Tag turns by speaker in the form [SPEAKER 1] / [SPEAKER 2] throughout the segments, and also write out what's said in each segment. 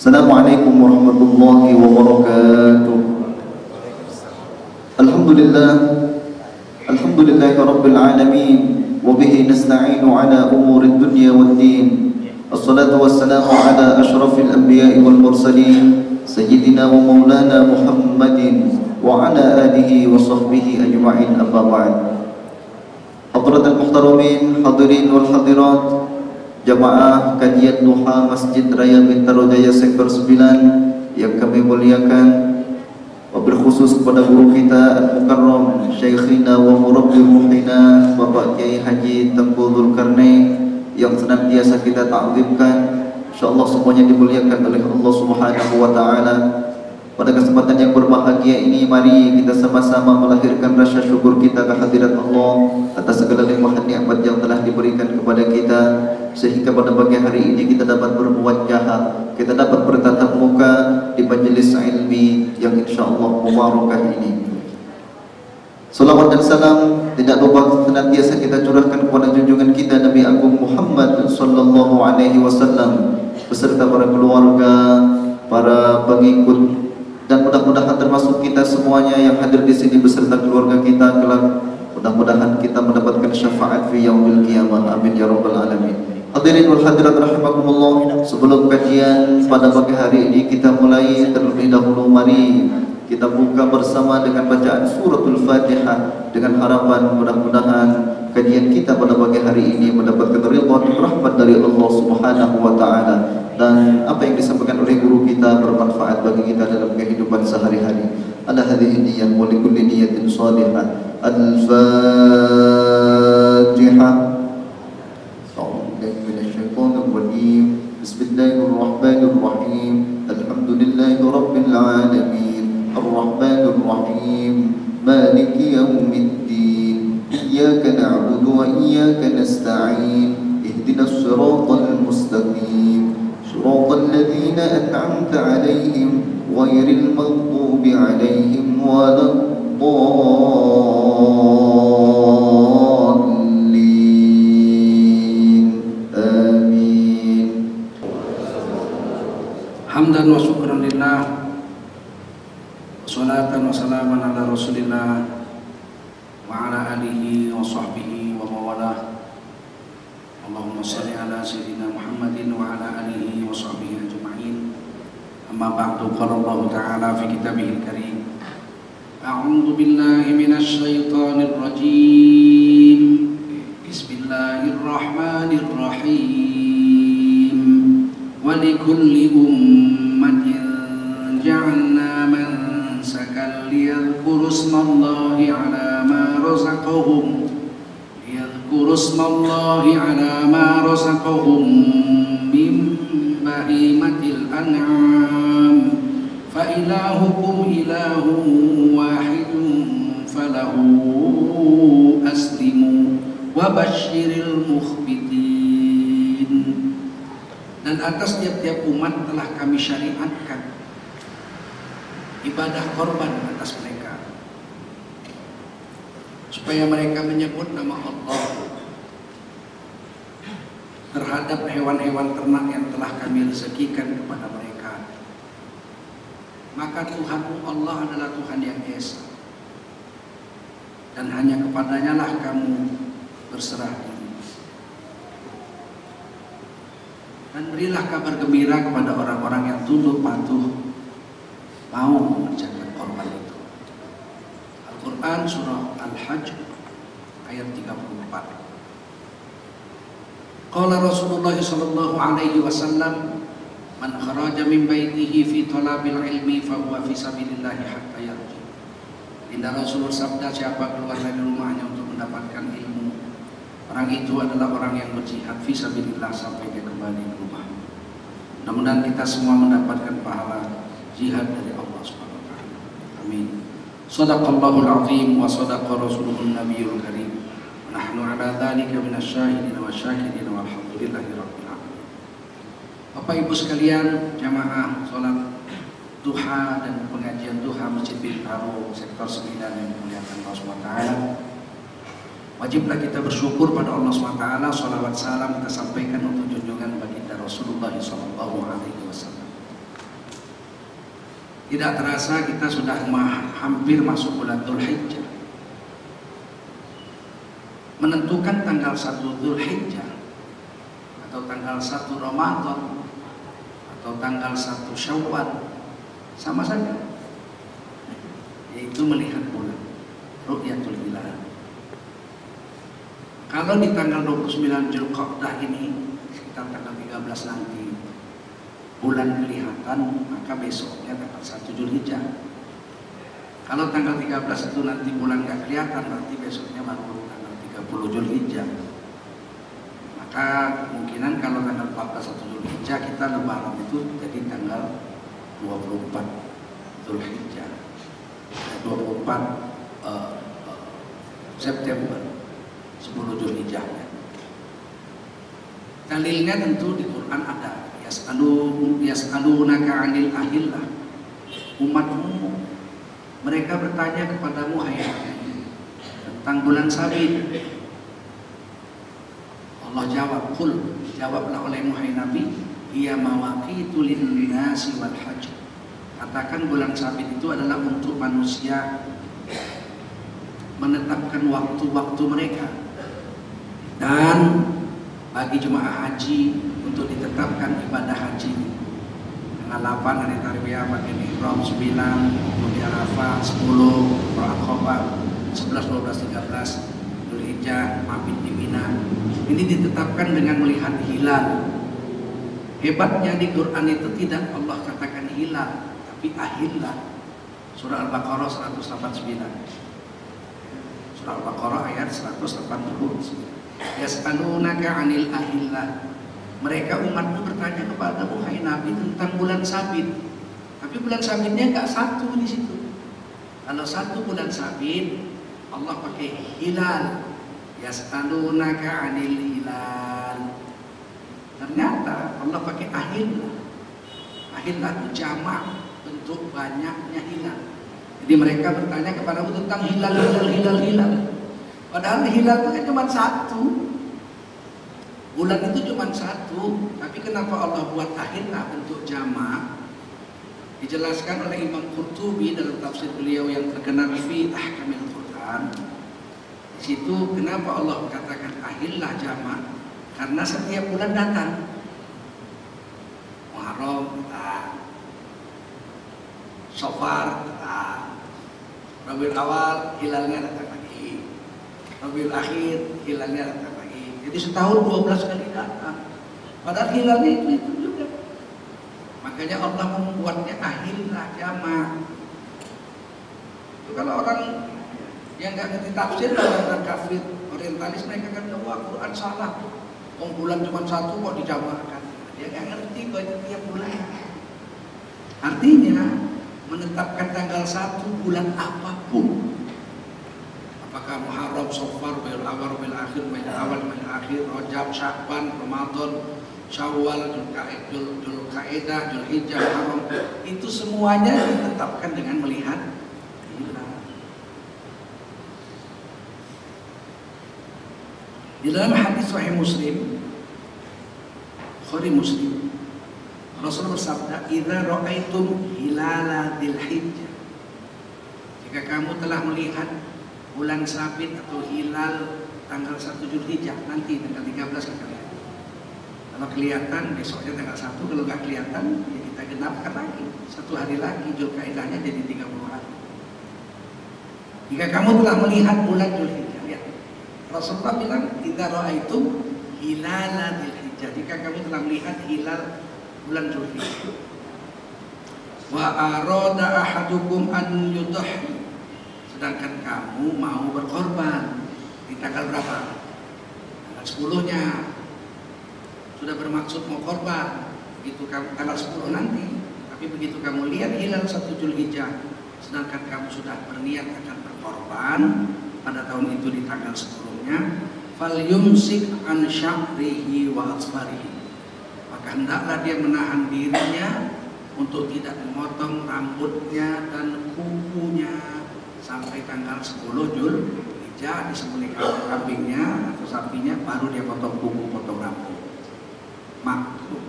[SPEAKER 1] Assalamualaikum warahmatullahi wabarakatuh. Alhamdulillah, alhamdulillahi rabbil alamin, wa bihi nasta'inu ala umurid dunya waddin. Assalatu wassalamu ala ashrafil anbiya'i wal mursalin, sayyidina wa maulana Muhammadin wa ala alihi wa sahbihi ajma'in, amma ba'd. Hadratul muhtaramin, hadirin wal hadirat, jamaah kajian duha Masjid Raya Bintaro Jaya Sektor 9 yang kami muliakan, wabil khusus kepada guru kita Al-Mukarram Syekhina wa Murabbi Ruhina Bapak Kiai Haji Tengku Dzulkarnain yang senantiasa kita ta'zimkan. Insyaallah semuanya dimuliakan oleh Allah Subhanahu wa taala. Pada kesempatan yang berbahagia ini, mari kita sama-sama melahirkan rasa syukur kita kehadirat Allah atas segala limpahan nikmat yang telah diberikan kepada kita, sehingga pada pagi hari ini kita dapat bermuwajjah, kita dapat bertatap muka di majelis ilmi yang insyaallah mubarakah ini. Salawat dan salam tidak lupa senantiasa kita curahkan kepada junjungan kita Nabi Agung Muhammad sallallahu alaihi wasallam beserta para keluarga, para pengikut, dan mudah-mudahan termasuk kita semuanya yang hadir di sini beserta keluarga kita kelak, mudah-mudahan kita mendapatkan syafaat fi yaumil qiyamah. Amin ya rabbal alamin. Hadirin wal hadirat rahimakumullah, sebelum kajian pada pagi hari ini kita mulai, terlebih dahulu mari kita buka bersama dengan bacaan suratul Fatihah dengan harapan mudah-mudahan kajian kita pada pagi hari ini mendapatkan ridha dan rahmat dari Allah Subhanahu wa taala, dan apa yang disampaikan oleh guru kita bermanfaat bagi kita dalam kehidupan sehari-hari. Ala hadhihi niyyah wa likulli niyyatin shalihah. Al-Fatihah. Bismillahirrahmanirrahim. Alhamdulillahi rabbil alamin. Ar-Rahmanir Rahim. Maliki yaumiddin. Iyyaka na'budu wa iyyaka nasta'in. Ihdinas siratal mustaqim. Siratal ladzina an'amta 'alaihim ghairil maghdubi 'alaihim waladdallin. Amin.
[SPEAKER 2] Hamdan wa syukran lillah, salatan wa salaman ala rasulillah wa ala alihi wa sahbihi wa mawalah. Allahumma salli ala sayyidina Muhammadin wa ala alihi wa sahbihi ajma'in. Amma ba'du, qala Allah ta'ala fi kitabihil karim, a'udzu billahi minasy syaithanir rajim. Bismillahirrahmanirrahim. Wa likulli ummatin ja'alna mansakan liyadhkuru ismallahi ala ma razaqahum min bahimatil an'am fa ilahukum ilahun wahidun falahu aslimu wa basyiril mukhbitin. Dan atas tiap-tiap umat telah kami syariatkan ibadah korban atas mereka, supaya mereka menyebut nama Allah terhadap hewan-hewan ternak yang telah kami rezekikan kepada mereka. Maka Tuhanmu Allah adalah Tuhan yang esa, dan hanya kepadanya lah kamu berserah diri. Dan berilah kabar gembira kepada orang-orang yang tunduk patuh mau mengerjakan korban itu. Al-Quran surah Al-Hajj ayat 34. Qala Rasulullah sallallahu alaihi wasallam, man kharaja min baitihi fi talabil ilmi fa huwa fi sabilillah hatta yarji. Indah Rasulullah sabda, siapa keluar dari rumahnya untuk mendapatkan ilmu, orang itu adalah orang yang berjihad fi sabilillah sampai dia kembali ke rumah. Mudah-mudahan kita semua mendapatkan pahala jihad dari Allah Subhanahu wa taala. Amin. Shadaqallahul azim wa shadaqa rasuluhun nabiyul karim. Wa nahnu ala dzalika minasyahidin wa syahidin walhamdulillahi rabbil alamin. Bapak Ibu sekalian, jamaah salat duha dan pengajian duha Masjid Bintaro Sektor 9 yang dimuliakan Allah Subhanahu wa taala. Wajiblah kita bersyukur pada Allah SWT. Salawat salam kita sampaikan untuk junjungan baginda Rasulullah SAW. Tidak terasa kita sudah hampir masuk bulan Dzulhijjah. Menentukan tanggal 1 Dzulhijjah atau tanggal 1 Ramadan atau tanggal 1 Syawal sama saja, yaitu melihat bulan, ru'yatul hilal. Kalau di tanggal 29 Dzulqa'dah ini sekitar tanggal 13 nanti bulan kelihatan, maka besoknya tanggal 1 Dzulhijjah. Kalau tanggal 13 itu nanti bulan nggak kelihatan, berarti besoknya baru tanggal 30 Dzulhijjah. Maka kemungkinan kalau tanggal 14 1 Dzulhijjah kita lebaran itu jadi tanggal 24 Dzulhijjah, 24 September, 10 Dzulhijjah. Dalilnya tentu di Quran ada. Yas'alunaka 'anil ahillah. Umatmu mereka bertanya kepadamu hai Nabi tentang bulan sabit. Allah jawab, qul, jawablah olehmu hai Nabi, hiya mawaqitu lin-nasi wal hajj. Katakan bulan sabit itu adalah untuk manusia menetapkan waktu-waktu mereka, dan bagi jemaah haji untuk ditetapkan ibadah haji. Tanggal 8 hari Tarwiyah pakai ihram, 9 di Arafah, 10 Aqabah, 11, 12, 13 Dzulhijjah mabit di Mina. Ini ditetapkan dengan melihat hilal. Hebatnya di Quran itu tidak Allah katakan hilal, tapi ahillah. Surah Al-Baqarah 189. Surah Al-Baqarah ayat 189. Yas'alunaka 'anil ahillah. Mereka umatmu bertanya kepadamu hai Nabi tentang bulan sabit. Tapi bulan sabitnya enggak satu di situ. Kalau satu bulan sabit Allah pakai hilal. Yas'alunaka 'anil hilal. Ternyata Allah pakai ahillah. Ahillah itu jamak bentuk banyaknya hilal. Jadi mereka bertanya kepadamu tentang hilal. Padahal hilal itu kan cuma satu. Bulan itu cuma satu, tapi kenapa Allah buat ahillah bentuk jamak? Dijelaskan oleh Imam Qurtubi dalam tafsir beliau yang terkenal fi Ahkamil Quran. Di situ kenapa Allah katakan ahillah jamak? Karena setiap bulan datang. Muharram, Safar, Rabiul Awal, hilalnya datang lagi. Rabiul Akhir, hilalnya datang lagi. Jadi setahun 12 kali datang. Padahal hilalnya itu juga. Makanya Allah membuatnya ahillah jamak. Itu kalau orang yang nggak ngerti tafsir, orang kafir orientalis, mereka kan wah Quran salah. Bulan cuma satu kok dijamakkan. Dia nggak ngerti kok itu tiap bulan. Artinya menetapkan tanggal 1 bulan apapun, apakah Muharram, Safar, Rabiul Awal, Rabiul Akhir, Rabiul Awal, Rabiul Akhir, Rajab, Sya'ban, Ramadan, Syawal, Dzulqa'dah, Dzulhijjah, Muharram, itu semuanya ditetapkan dengan melihat hilal. Di dalam hadis Sahih Muslim, Bukhari Muslim, Rasul bersabda, "Idza ra'aitum hilala Dzulhijjah." Jika kamu telah melihat bulan sabit atau hilal tanggal 1 Dzulhijjah, nanti tanggal 13 kita lihat. Kalau kelihatan besoknya tanggal 1, kalau nggak kelihatan ya kita genapkan lagi 1 hari lagi, Dzulqa'dahnya jadi 30 hari. Jika kamu telah melihat bulan Dzulhijjah, lihat. Rasulullah bilang, "Idza ra'aitum hilala Dzulhijjah." Jika kamu telah melihat hilal bulan Dzulhijjah, wa arada ahadukum an yudhi, sedangkan kamu mau berkorban di tanggal berapa? Tanggal 10-nya sudah bermaksud mau korban, begitu kamu tanggal 10 nanti, tapi begitu kamu lihat hilal 1 Dzulhijjah, sedangkan kamu sudah berniat akan berkorban pada tahun itu di tanggal 10-nya, fal yumsik an sya'rihi wa asfarihi, maka hendaklah dia menahan dirinya untuk tidak memotong rambutnya dan kukunya sampai tanggal 10 Dzulhijjah, disembelih kambingnya atau sapinya, baru dia potong kuku, potong rambut. Makruh.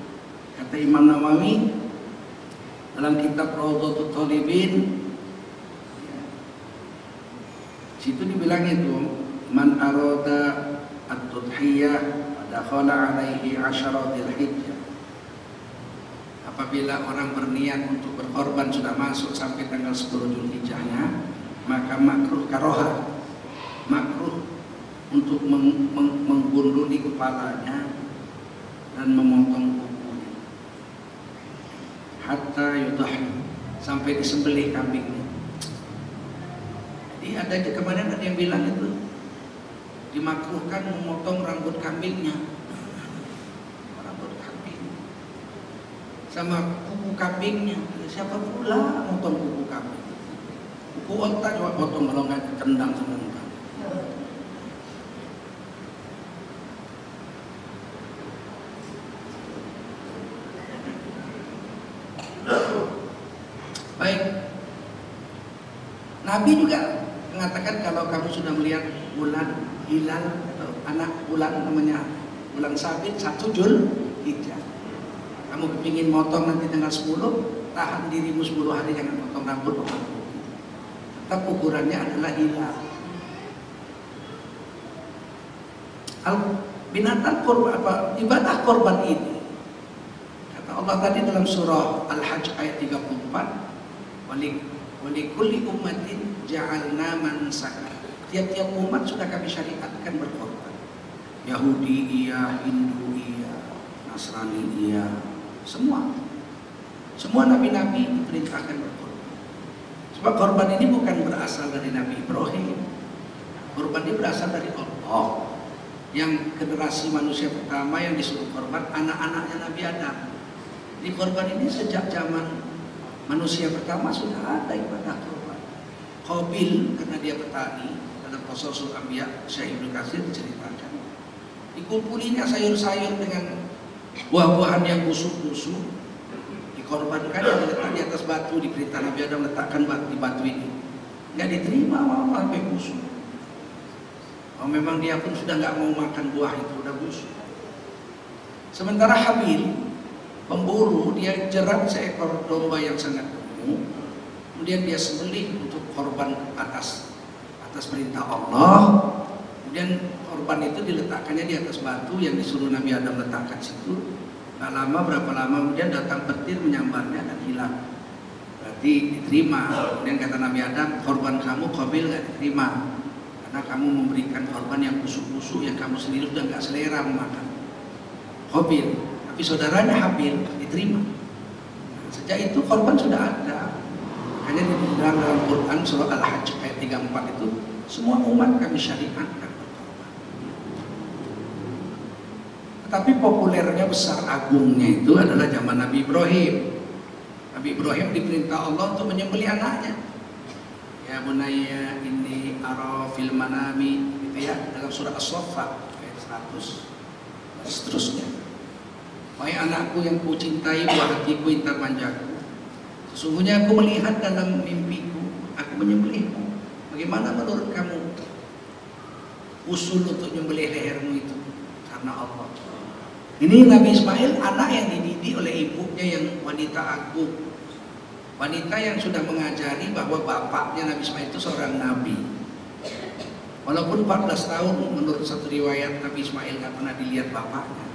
[SPEAKER 2] Kata Imam Nawawi, Dalam kitab Rawdatul Thalibin situ dibilang itu, man arada at-tudhiyah dakhala alaihi asyara dzulhijjah. Apabila orang berniat untuk berkorban sudah masuk sampai tanggal 10 Dzulhijjahnya, maka makruh karohah, makruh untuk menggunduli kepalanya dan memotong kukunya hatta yudahi, sampai disembelih kambingnya. Jadi ada kemarin ada yang bilang itu dimakruhkan memotong rambut kambingnya, rambut kambing sama kuku kambingnya. Siapa pula motong kuku kambing? Kuku otak coba potong, kalau nggak tendang sama muka. Baik, Nabi juga mengatakan kalau kamu sudah melihat bulan hilal atau anak bulan, namanya bulan sabit 1 Dzulhijjah, kamu kepingin motong nanti tanggal 10, tahan dirimu 10 hari jangan potong rambut. Tetap ukurannya adalah hilal. Binatang korban apa, ibadah korban ini, kata Allah tadi dalam surah Al-Hajj ayat 34, wali kulli ummatin ja'alna mansaka. Tiap-tiap umat sudah kami syariatkan berkorban. Yahudi iya, Hindu iya, Nasrani iya, semua nabi-nabi diperintahkan berkorban. Sebab korban ini bukan berasal dari Nabi Ibrahim. Korban ini berasal dari Allah. Yang generasi manusia pertama yang disuruh korban anak-anaknya Nabi Adam. Di korban ini sejak zaman manusia pertama sudah ada ibadah korban. Qabil karena dia petani, dalam Qasasul Anbiya Syekh Ibnu Katsir diceritakan, dikumpulinya sayur-sayur dengan buah-buahan yang busuk-busuk, dikorbankan dan diletakkan di atas batu. Diperintah Nabi Adam letakkan di batu ini, nggak diterima, malah sampai busuk. Oh, memang dia pun sudah nggak mau makan buah itu, udah busuk. Sementara Habil, pemburu, dia jerat seekor domba yang sangat gemuk, kemudian dia sembelih untuk korban atas perintah Allah. Kemudian korban itu diletakkannya di atas batu yang disuruh Nabi Adam letakkan situ. Gak lama, berapa lama kemudian datang petir menyambarnya dan hilang. Berarti diterima. Kemudian kata Nabi Adam, korban kamu Qabil gak diterima, karena kamu memberikan korban yang busuk-busuk yang kamu sendiri sudah gak selera memakan. Qabil, tapi saudaranya Habil diterima. Sejak itu korban sudah ada. Makanya dibilang dalam Quran surah Al-Hajj ayat 34 itu, semua umat kami syariatkan berkorban. Tetapi populernya, besar agungnya itu adalah zaman Nabi Ibrahim. Nabi Ibrahim diperintah Allah untuk menyembelih anaknya. Ya bunayya inni ara fil manami, gitu ya, dalam surah As-Saffat ayat 100 dan seterusnya. Wahai anakku yang kucintai, buah hatiku yang termanjaku, sesungguhnya aku melihat dalam mimpiku, aku menyembelihmu. Bagaimana menurut kamu usul untuk menyembelih lehermu itu? Karena Allah. Ini Nabi Ismail, anak yang dididik oleh ibunya yang wanita agung, wanita yang sudah mengajari bahwa bapaknya Nabi Ismail itu seorang nabi. Walaupun 14 tahun menurut satu riwayat Nabi Ismail nggak pernah dilihat bapaknya.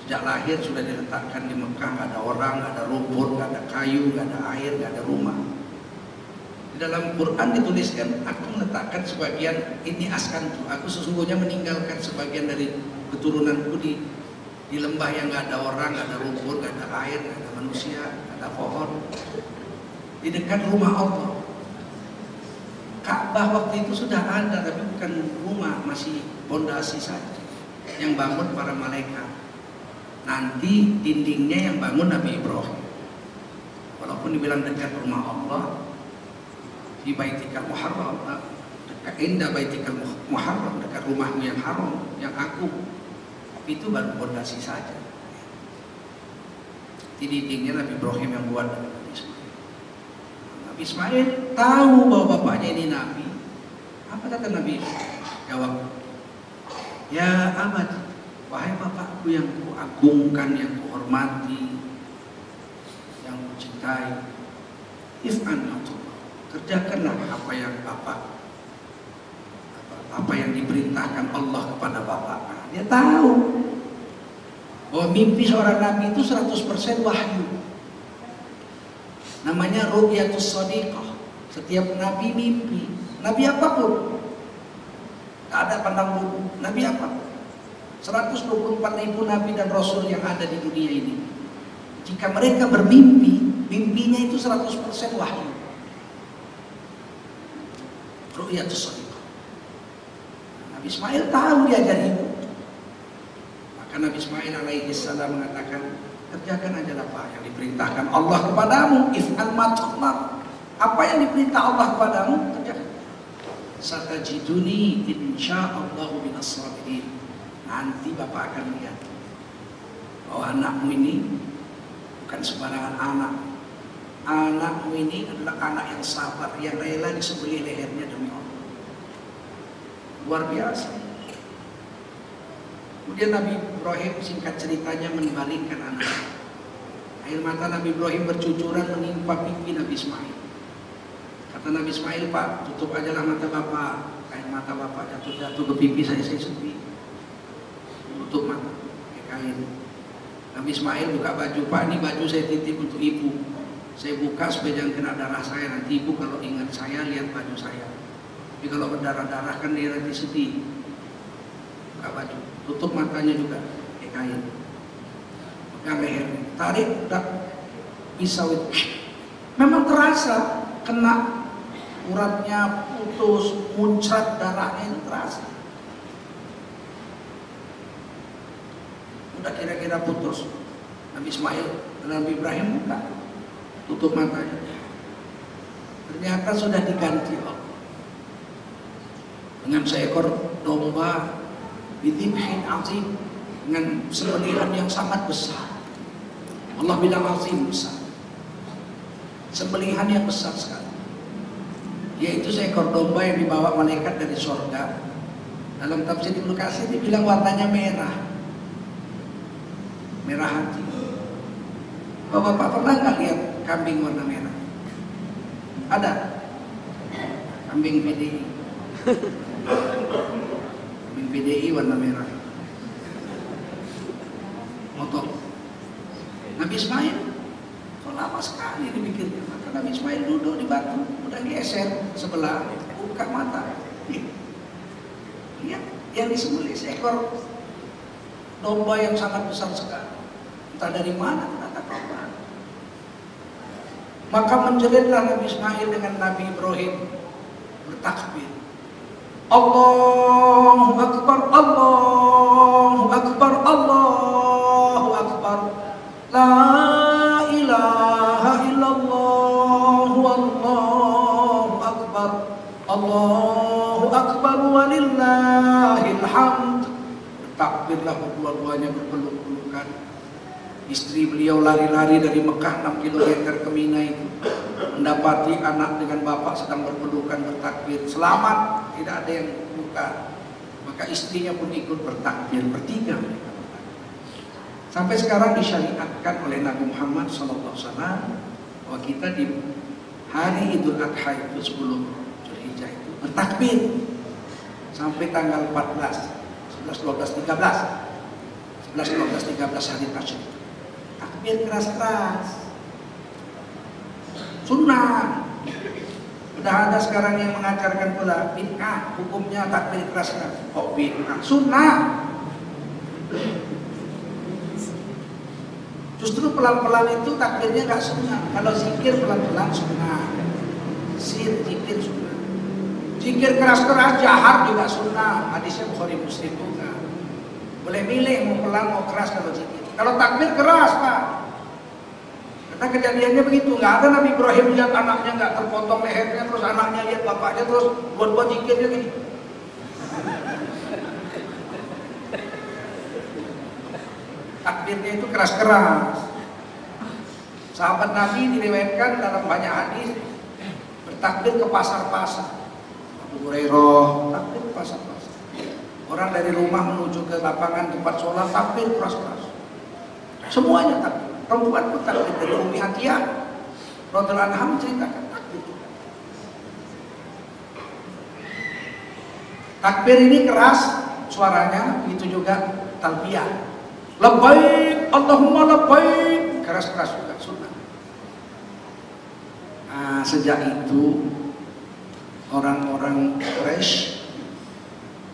[SPEAKER 2] Sejak lahir sudah diletakkan di Mekah, nggak ada orang, nggak ada rumput, nggak ada kayu, nggak ada air, nggak ada rumah. Di dalam Quran dituliskan, aku meletakkan sebagian ini askantu, aku sesungguhnya meninggalkan sebagian dari keturunanku di lembah yang nggak ada orang, nggak ada rumput, nggak ada air, nggak ada manusia, nggak ada pohon, di dekat rumah Allah. Ka'bah waktu itu sudah ada, tapi bukan rumah, masih pondasi saja yang bangun para malaikat. Nanti dindingnya yang bangun Nabi Ibrahim. Walaupun dibilang dekat rumah Allah, di Baitikal Muharram, dekat indah Baitikal Muharram, dekat rumahmu yang haram, yang agung, tapi itu baru pondasi saja. Di dindingnya Nabi Ibrahim yang buat Nabi Ismail. Nabi Ismail tahu bahwa bapaknya ini Nabi. Apa kata Nabi? Jawab, ya abad, wahai bapakku yang kuagungkan, yang kuhormati, yang mencintai. If'an matullah, kerjakanlah apa yang diperintahkan Allah kepada bapak. Nah, dia tahu bahwa mimpi seorang nabi itu 100% wahyu. Namanya ru'yatus shadiqah. Setiap nabi mimpi, nabi apapun, tak ada pandang bulu, nabi apapun, 124.000 nabi dan rasul yang ada di dunia ini. Jika mereka bermimpi, mimpinya itu 100% wahyu. Ru'yatus shadiqah. Nabi Ismail tahu diajari ibu. Maka Nabi Ismail alaihi salam mengatakan, kerjakan aja apa yang diperintahkan Allah kepadamu. If'al ma tu'mar. Apa yang diperintah Allah kepadamu, kerjakan. Satajiduni insyaallahu minas sabirin. Nanti Bapak akan lihat bahwa anakmu ini bukan sembarangan anak. Anakmu ini adalah anak yang sabar, yang rela disembelih lehernya demi Allah. Luar biasa. Kemudian Nabi Ibrahim singkat ceritanya membalikkan anaknya. Air mata Nabi Ibrahim bercucuran menimpa pipi Nabi Ismail. Kata Nabi Ismail, Pak, tutup aja lah mata Bapak. Air mata Bapak jatuh-jatuh ke pipi saya sedih. Tutup mata, pakai kain. Nabi Ismail buka baju, Pak, ini baju saya titip untuk ibu. Saya buka supaya jangan kena darah saya. Nanti ibu kalau ingat saya lihat baju saya. Tapi kalau berdarah-darah kan dia nanti sedih. Buka baju, tutup matanya juga, pakai kain. Pegang leher, tarik, udah pisau itu. Memang terasa kena uratnya, putus, muncrat darahnya itu terasa. Udah kira-kira putus. Nabi Ismail dan Nabi Ibrahim buka, tutup matanya. Ternyata sudah diganti Allah dengan seekor domba bidhibhin azim, dengan sembelihan yang sangat besar. Allah bilang azim, besar. Sembelihan yang besar sekali, yaitu seekor domba yang dibawa malaikat dari surga. Dalam tafsir Ibnu Katsir dibilang warnanya merah, merah hati. Bapak pernah nggak lihat kambing warna merah? Ada? Kambing PDI. Kambing PDI warna merah. Motor. Nabi Ismail kok lama sekali dipikirnya. Maka Nabi Ismail duduk di batu, udah geser sebelah, buka mata. Lihat yang disembelih seekor domba yang sangat besar sekali. Entah dari mana ternyata domba. Maka menjelitlah Nabi Ismail dengan Nabi Ibrahim bertakbir. Allahu Akbar, Allahu Akbar, Allahu Akbar. La ilaha illallah, wallahu akbar. Allahu akbar walillahil hamd. Bertakbirlah kedua-duanya berpeluk-pelukan. Istri beliau lari-lari dari Mekah 6 km ke Mina itu, mendapati anak dengan bapak sedang berpelukan bertakbir. Selamat, tidak ada yang luka. Maka istrinya pun ikut bertakbir, bertiga mereka. Sampai sekarang disyariatkan oleh Nabi Muhammad SAW bahwa kita di hari Idul Adha itu 10 Zulhijjah itu bertakbir sampai tanggal 14, 11, 12, 13, 11, 12, 13 hari tasyrik. Takbir keras-keras, sunnah. Sudah ada sekarang yang mengajarkan pula bid'ah, hukumnya takbir keras-keras. Kok bid'ah? Sunnah. Justru pelan-pelan itu takbirnya nggak sunnah. Kalau zikir pelan-pelan sunnah. Zikir sunnah. Zikir keras-keras jahar juga sunnah. Hadisnya Bukhari Muslim juga. Boleh milih mau pelan mau keras kalau zikir. Kalau takbir keras Pak. Karena kejadiannya begitu. Nggak ada Nabi Ibrahim lihat anaknya nggak terpotong lehernya, terus anaknya lihat bapaknya terus buat zikirnya gini. Takbirnya itu keras-keras. Sahabat Nabi diriwayatkan dalam banyak hadis bertakbir ke pasar-pasar. Abu Hurairah takbir ke pasar-pasar. Orang dari rumah menuju ke lapangan tempat sholat takbir keras-keras. Semuanya takbir. Perempuan pun takbir dari Ummi Atiyah radhiyallahu anha menceritakan takbir. Takbir ini keras suaranya, itu juga talbiyah. Labbaik Allahumma labbaik, keras-keras juga sunnah. Nah, sejak itu orang-orang Quraisy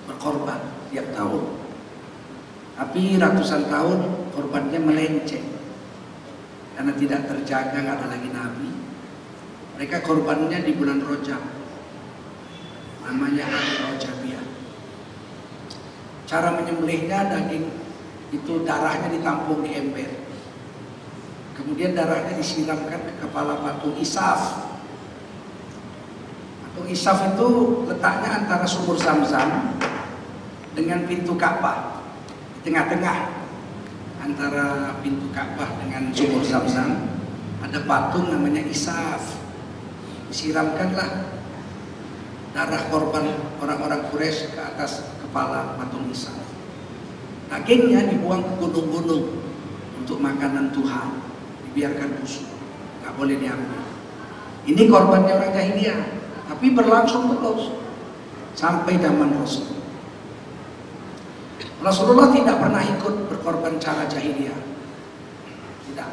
[SPEAKER 2] berkorban tiap tahun. Tapi ratusan tahun korbannya melenceng karena tidak terjaga, nggak ada lagi Nabi. Mereka korbannya di bulan Rajab, namanya Ar-Rajabiyah. Cara menyembelihnya, daging itu darahnya ditampung di ember, kemudian darahnya disiramkan ke kepala patung Isaf. Patung Isaf itu letaknya antara sumur Zamzam dengan pintu Ka'bah, di tengah-tengah antara pintu Ka'bah dengan sumur Zamzam ada patung namanya Isaf. Disiramkanlah darah korban orang-orang Quraisy ke atas kepala patung Isaf. Dagingnya dibuang ke gunung-gunung untuk makanan Tuhan, dibiarkan busuk, nggak boleh diambil. Ini korbannya orang jahiliyah, tapi berlangsung terus sampai zaman Rasul. Rasulullah tidak pernah ikut berkorban cara jahiliyah, tidak.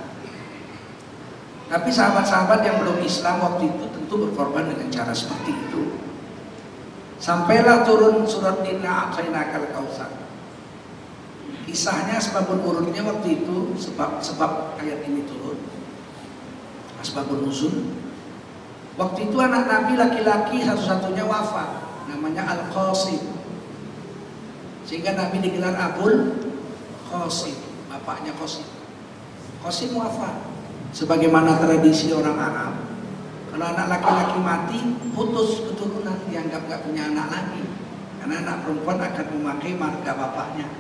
[SPEAKER 2] Tapi sahabat-sahabat yang belum Islam waktu itu tentu berkorban dengan cara seperti itu. Sampailah turun surat Inna A'tainakal Kautsar. Kisahnya sebabun urutnya waktu itu, sebab ayat ini turun, asbabun nuzul. Waktu itu anak Nabi laki-laki satu-satunya wafat, namanya Al-Qasim. Sehingga Nabi digelar Abul Qasim, bapaknya Qasim. Qasim wafat. Sebagaimana tradisi orang Arab, kalau anak laki-laki mati, putus keturunan, dianggap gak punya anak lagi. Karena anak perempuan akan memakai marga bapaknya,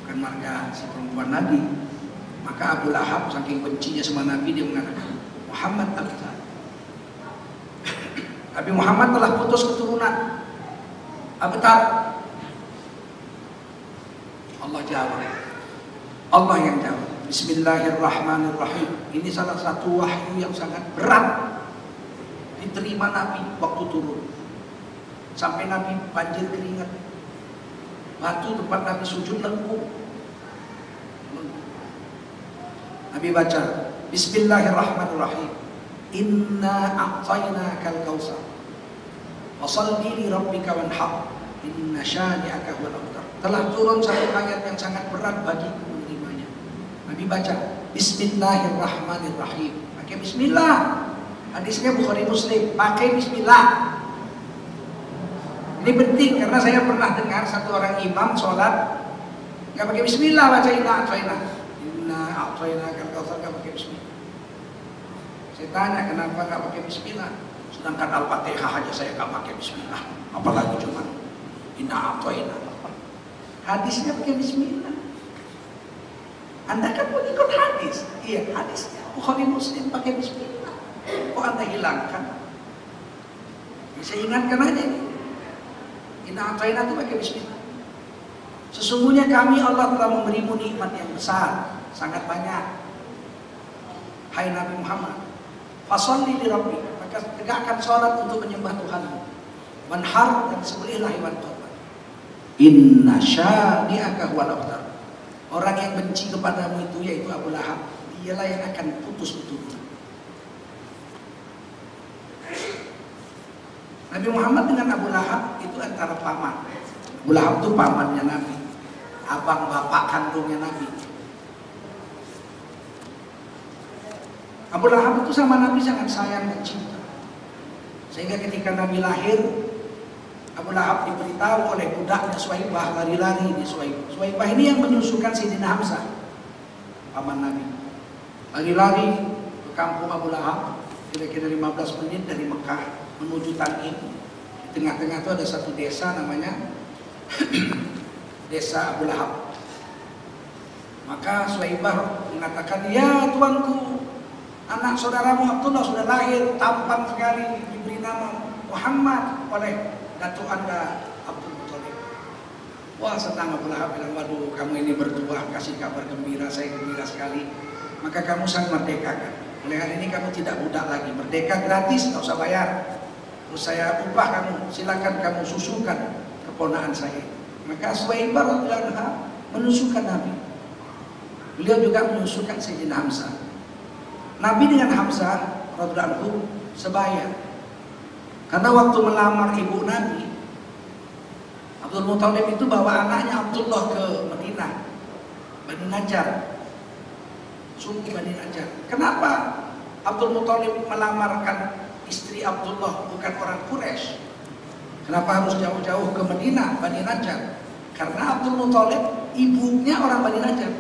[SPEAKER 2] bukan marga si perempuan lagi. Maka Abu Lahab saking bencinya sama Nabi, dia mengatakan Muhammad abtar. Nabi Muhammad telah putus keturunan. Abtar. Allah jawab. Allah yang jawab. Bismillahirrahmanirrahim. Ini salah satu wahyu yang sangat berat diterima Nabi waktu turun. Sampai Nabi banjir keringat. Batu tempat Nabi sujud lengkung. Nabi baca Bismillahirrahmanirrahim. Inna a'tainakal kautsar. Washalli li rabbika wanhar. Inna syani'aka huwal abtar. Telah turun satu ayat yang sangat berat bagiku menerimanya. Nabi baca Bismillahirrahmanirrahim. Pakai Bismillah. Hadisnya Bukhari Muslim. Pakai Bismillah. Ini penting karena saya pernah dengar satu orang imam sholat nggak pakai Bismillah, baca Inna a'tainakal kautsar, nggak pakai Bismillah. Saya tanya kenapa nggak pakai Bismillah? Sedangkan Al-Fatihah aja saya nggak pakai Bismillah, apalagi cuma Inna a'tainakal. Hadisnya pakai Bismillah. Anda kan mau ikut hadis? Iya, hadisnya Bukhari Muslim pakai Bismillah. Kok Anda hilangkan? Saya ingatkan aja ini. Inna a'tainakal itu pakai Bismillah. Sesungguhnya kami Allah telah memberimu nikmat yang besar, sangat banyak. Hai Nabi Muhammad, fasholli li rabbik, maka tegakkan sholat untuk menyembah Tuhanmu. Wanhar, dan sembelihlah hewan korban. Inna syani'aka huwal abtar. Orang yang benci kepadamu itu yaitu Abu Lahab, dialah yang akan putus keturunan. Nabi Muhammad dengan Abu Lahab itu antara paman. Abu Lahab itu pamannya Nabi, abang bapak kandungnya Nabi. Abu Lahab itu sama Nabi sangat sayang dan cinta. Sehingga ketika Nabi lahir, Abu Lahab diberitahu oleh budaknya Suwaibah, lari-lari di Suwaibah. Suwaibah ini yang menyusukan Sayyidina Hamzah, paman Nabi. Lari-lari ke kampung Abu Lahab, kira-kira 15 menit dari Mekah menuju Tanim. Di tengah-tengah itu ada satu desa namanya Desa Abu Lahab. Maka Suwaibah mengatakan, ya tuanku, anak saudaramu Abdullah sudah lahir, tampan sekali, diberi nama Muhammad oleh Datuk Anda Abdul Muthalib. Wah, senang Abu Lahab bilang, waduh kamu ini bertuah, kasih kabar gembira, saya gembira sekali. maka kamu saya merdekakan. Mulai hari ini kamu tidak budak lagi, merdeka gratis, nggak usah bayar. Terus saya upah kamu, silakan kamu susukan keponakan saya. Maka Suwaibah radhiyallahu anha menyusukan Nabi. Beliau juga menyusukan Sayyidina Hamzah. Nabi dengan Hamzah radhiyallahu anhu sebaya. Karena waktu melamar ibu Nabi, Abdul Muthalib itu bawa anaknya Abdullah ke Madinah, Bani Najjar, suku Bani Najjar. Kenapa Abdul Muthalib melamarkan istri Abdullah bukan orang Quraisy? Kenapa harus jauh-jauh ke Madinah, Bani Najjar? Karena Abdul Muthalib ibunya orang Bani Najjar.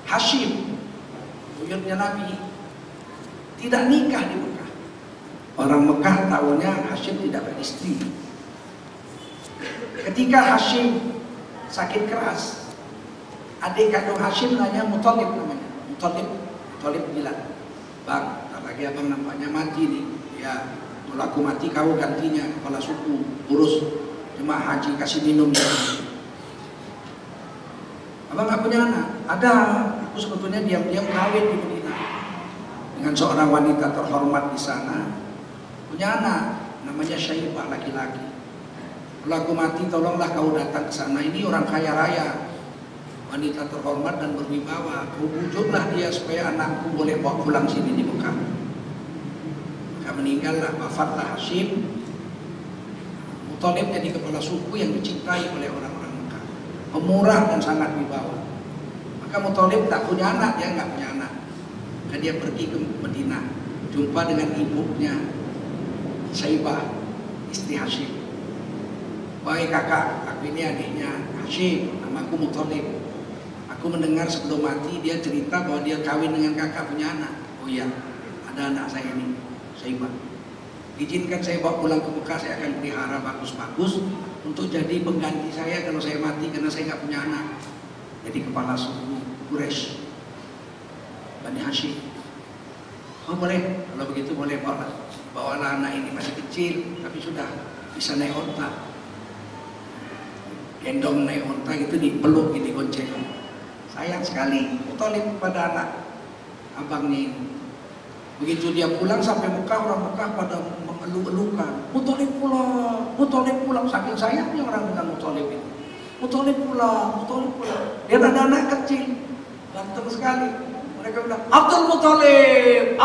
[SPEAKER 2] Hashim, buyutnya Nabi, tidak nikah di Mekah. Orang Mekah tahunya Hashim tidak beristri. Ketika Hashim sakit keras, adik kandung Hashim nanya Muthalib namanya. Muthalib bilang, "Bang, tak lagi abang nampaknya mati nih. Ya, kalau aku mati kau gantinya kepala suku, urus jemaah haji, kasih minum." Abang gak punya anak? Ada. Aku sebetulnya diam-diam kawin di Madinah dengan seorang wanita terhormat di sana. Punya anak, namanya Syaibah, laki-laki. Kalau aku mati, tolonglah kau datang ke sana. Ini orang kaya raya, wanita terhormat dan berwibawa. Kau bujuklah dia supaya anakku boleh bawa pulang sini di Mekah. Maka meninggallah, wafatlah Hashim. Muthalib jadi kepala suku yang dicintai oleh orang-orang Mekah, pemurah dan sangat wibawa. Maka Muthalib tak punya anak, dia nggak punya anak. Maka dia pergi ke Madinah, jumpa dengan ibunya Syaibah, istri Hashim. "Wahai kakak, aku ini adiknya Hashim, namaku Muthalib. Aku mendengar sebelum mati dia cerita bahwa dia kawin dengan kakak punya anak." "Oh iya, ada anak saya ini, Syaibah. Izinkan saya bawa pulang ke Mekah, saya akan pelihara bagus-bagus untuk jadi pengganti saya kalau saya mati, karena saya nggak punya anak. Jadi kepala suku Quraisy, Bani Hashim." "Oh boleh, kalau begitu boleh bawalah anak ini, masih kecil tapi sudah bisa naik onta." Gendong naik onta gitu, dipeluk gitu, gonceng. Sayang sekali Muthalib pada anak abangnya ini. Begitu dia pulang sampai Mekah, orang Mekah pada mengeluh-elukan, "Muthalib pulang." Saking sayangnya orang dengan Muthalib itu. Muthalib pulang. Dia ada anak kecil, ganteng sekali. Mereka bilang, Abdul Muthalib.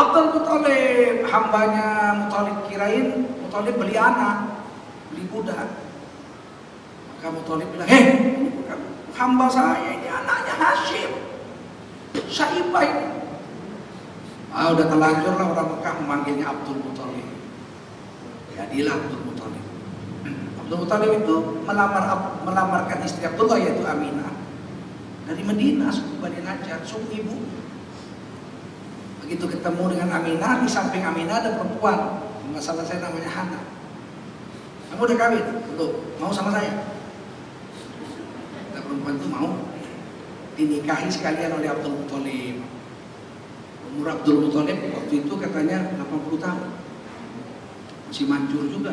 [SPEAKER 2] Hambanya Muthalib kirain Muthalib beli anak, beli budak. Maka Muthalib bilang, ini bukan hamba saya, ini anaknya Hashim, Syaibah ini." Udah terlanjur lah orang Mekah memanggilnya Abdul Muthalib. Jadilah Abdul Muthalib. Abdul Muthalib itu melamarkan istri Abdullah, yaitu Aminah, dari Madinah, suku Bani Najjar, suku ibu. Begitu ketemu dengan Aminah, di samping Aminah ada perempuan, masalah saya namanya Hana. "Kamu udah kawin? Belum. Mau sama saya?" Nah, perempuan itu mau dinikahi sekalian oleh Abdul Muthalib. Umur Abdul Muthalib waktu itu katanya 80 tahun, masih manjur juga.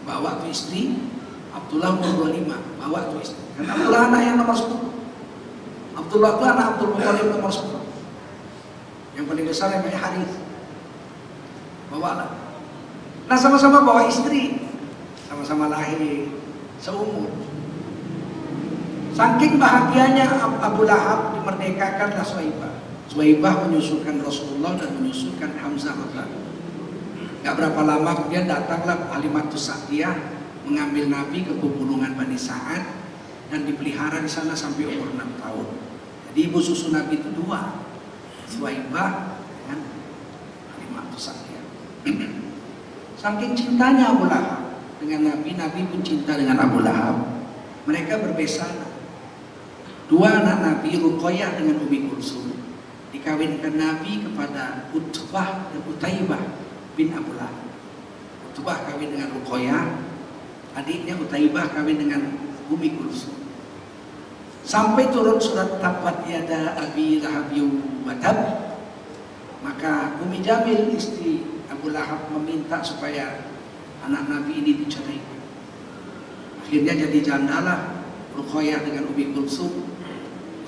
[SPEAKER 2] Bawa tuh istri, Abdullah umur 25, bawa tuh istri. Dan Abdullah anak yang nomor 10. Abdullah itu anak Abdul Muthalib nomor 10. Yang paling besar namanya Harith. Bawalah. Nah, sama-sama bawa istri, sama-sama lahir, seumur. Saking bahagianya Abu Lahab dimerdekakanlah Suwaibah. Suwaibah menyusulkan Rasulullah dan menyusulkan Hamzah radhiyallahu. Gak berapa lama kemudian datanglah Halimatus Sa'diyah mengambil Nabi ke pegunungan Bani Sa'ad dan dipelihara di sana sampai umur 6 tahun. Jadi ibu susu Nabi itu 2, Suwaibah dengan Halimatus Sa'diyah. Saking cintanya Abu Lahab dengan Nabi, Nabi pun cinta dengan Abu Lahab. Mereka berbesana. 2 anak Nabi, Ruqayyah dengan Ummi Kulsum, dikawinkan Nabi kepada Utbah dan Utaibah bin Abu Lahab. Utbah kawin dengan Ruqayyah, adiknya Utaibah kawin dengan Ummi Kulsum. Sampai turun surat Tabbat yada Abi Lahab wa tab. Maka Ummi Jamil, istri Abu Lahab, meminta supaya anak Nabi ini diceraikan. Akhirnya jadi jandalah Ruqayyah dengan Ummi Kulsum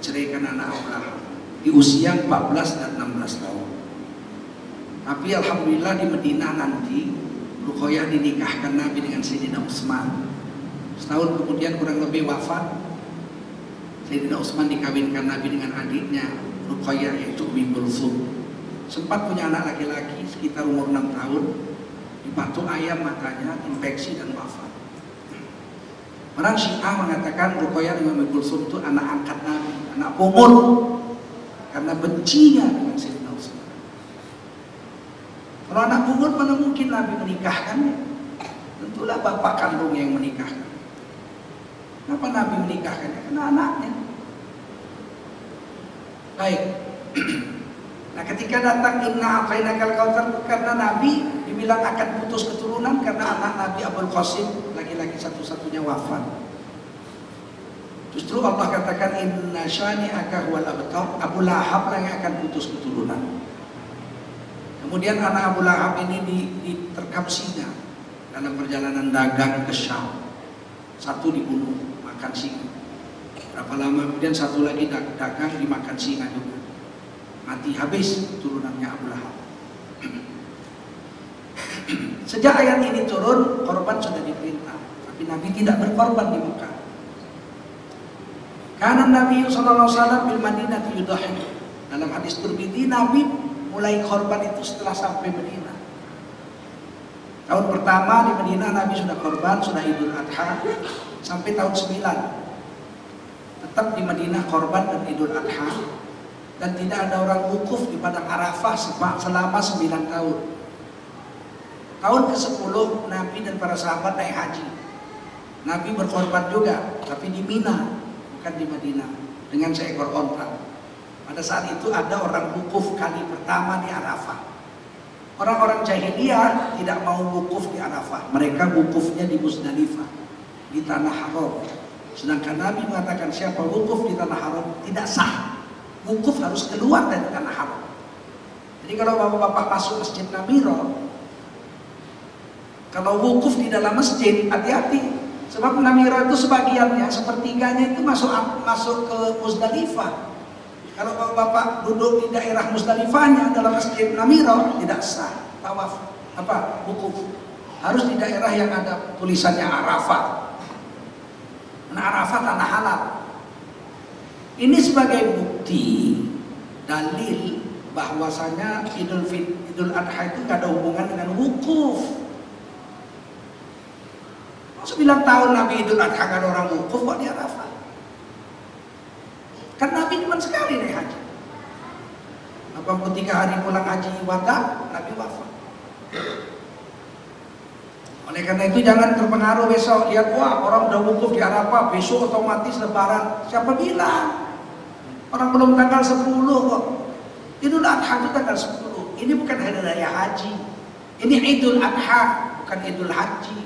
[SPEAKER 2] diceraikan anak Abu Lahab di usia 14 dan 16 tahun. Tapi alhamdulillah di Madinah nanti Ruqayyah dinikahkan Nabi dengan Sayyidina Utsman. Setahun kemudian kurang lebih wafat. Sayyidina Utsman dikawinkan Nabi dengan adiknya Ruqayyah yaitu Ummi Kulsum. Sempat punya anak laki-laki sekitar umur 6 tahun, dipatuk ayam matanya, infeksi dan wafat. Orang Syiah mengatakan Ruqayyah dengan Ummi Kulsum itu anak angkat Nabi, anak pungut, karena bencinya dengan Sayyidina Utsman. Kalau anak pungut mana mungkin Nabi menikahkannya? Tentulah bapak kandungnya yang menikahkan. Kenapa Nabi menikahkannya? Karena anaknya. Baik. Nah ketika datang Inna A'tainakal Kautsar, karena Nabi dibilang akan putus keturunan karena anak Nabi Abul Qasim laki-laki satu-satunya wafat. Justru Allah katakan inna syani'aka huwal abtar, Abu Lahab lah yang akan putus keturunan. Kemudian anak Abu Lahab ini diterkam singa dalam perjalanan dagang ke Syam. Satu dibunuh, makan singa. Berapa lama kemudian satu lagi dagang dimakan singa juga. Mati habis turunannya Abu Lahab. Sejak ayat ini turun, korban sudah diperintah, tapi Nabi tidak berkorban di Mekah. Karena Nabi SAW bil Madinah yudahi. Dalam hadis Tirmidzi, Nabi mulai korban itu setelah sampai Madinah. Tahun pertama di Madinah Nabi sudah korban, sudah Idul Adha sampai tahun 9. Tetap di Madinah korban dan Idul Adha, dan tidak ada orang wukuf di padang Arafah selama 9 tahun. Tahun ke-10 Nabi dan para sahabat naik haji. Nabi berkorban juga, tapi di Mina, bukan di Madinah, dengan seekor onta. Pada saat itu ada orang wukuf kali pertama di Arafah. Orang-orang jahiliyah tidak mau wukuf di Arafah, mereka wukufnya di Musdalifah, di tanah haram. Sedangkan Nabi mengatakan siapa wukuf di tanah haram tidak sah. Wukuf harus keluar dari tanah haram. Jadi kalau bapak-bapak masuk masjid Namiro, kalau wukuf di dalam masjid, hati-hati. Sebab Namiro itu sebagiannya, sepertiganya itu masuk ke Musdalifah. Kalau bapak duduk di daerah Musdalifahnya dalam masjid Namiro, tidak sah tawaf wukuf. Harus di daerah yang ada tulisannya Arafah. Nah, Arafah tanah halal. Ini sebagai bukti, dalil bahwasanya Idul Adha itu nggak ada hubungan dengan wukuf. 9 tahun Nabi Idul Adha nggak ada orang wukuf kok di Arafah. Kan Nabi cuma sekali naik haji. 83 hari pulang haji wada, Nabi wafat. Oleh karena itu jangan terpengaruh besok lihat wah orang udah wukuf di Arafah, besok otomatis Lebaran. Siapa bilang? Orang belum tanggal 10 kok. Idul Adha itu tanggal 10. Ini bukan hari raya haji. Ini Idul Adha, bukan Idul Haji.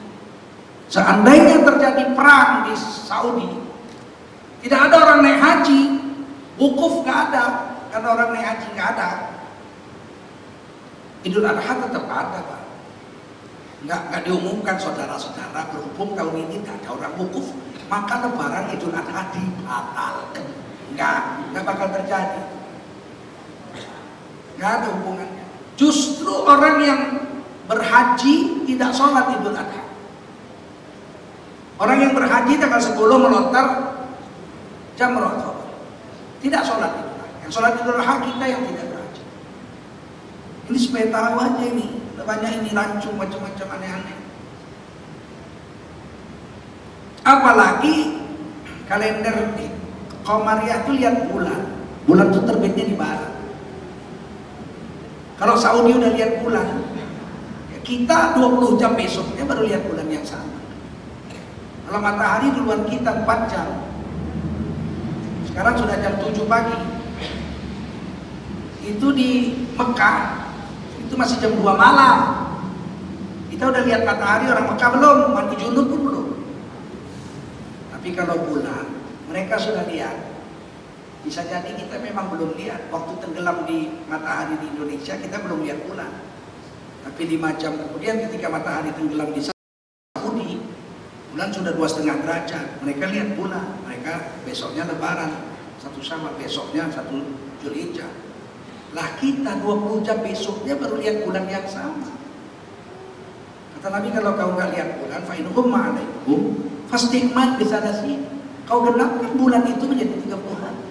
[SPEAKER 2] Seandainya terjadi perang di Saudi, tidak ada orang naik haji, wukuf nggak ada, karena orang naik haji nggak ada. Idul Adha tetap ada, Pak. Nggak diumumkan saudara-saudara berhubung tahun ini nggak ada orang wukuf, maka Lebaran Idul Adha dibatalkan. Nggak bakal terjadi. Nggak ada hubungannya. Justru orang yang berhaji tidak sholat Idul Adha. Orang yang berhaji tanggal 10 melontar Jamrah, tidak sholat Idul Adha. Yang sholat Idul Adha kita yang tidak berhaji. Ini supaya tahu aja ini. Banyak ini rancung macam-macam aneh-aneh. Apalagi kalender Qamariyah itu lihat bulan. Bulan itu terbitnya di barat. Kalau Saudi udah lihat bulan, kita 20 jam besoknya baru lihat bulan yang sama. Kalau matahari duluan kita 4 jam. Sekarang sudah jam 7 pagi. Itu di Mekah itu masih jam 2 malam. Kita udah lihat matahari, orang Mekah belum, mandi junub pun belum. Tapi kalau bulan, mereka sudah lihat. Bisa jadi kita memang belum lihat. Waktu tenggelam di matahari di Indonesia, kita belum lihat bulan. Tapi 5 jam kemudian ketika matahari tenggelam di Saudi, bulan bulan sudah 2,5 derajat. Mereka lihat bulan, mereka besoknya Lebaran, 1 Syawal, besoknya 1 Zulhijjah. Lah kita 20 jam besoknya baru lihat bulan yang sama. Kata Nabi, kalau kau nggak lihat bulan, fa in humma alaikum fastigmat bisanasi. Kau genapkan bulan itu menjadi 30 hari.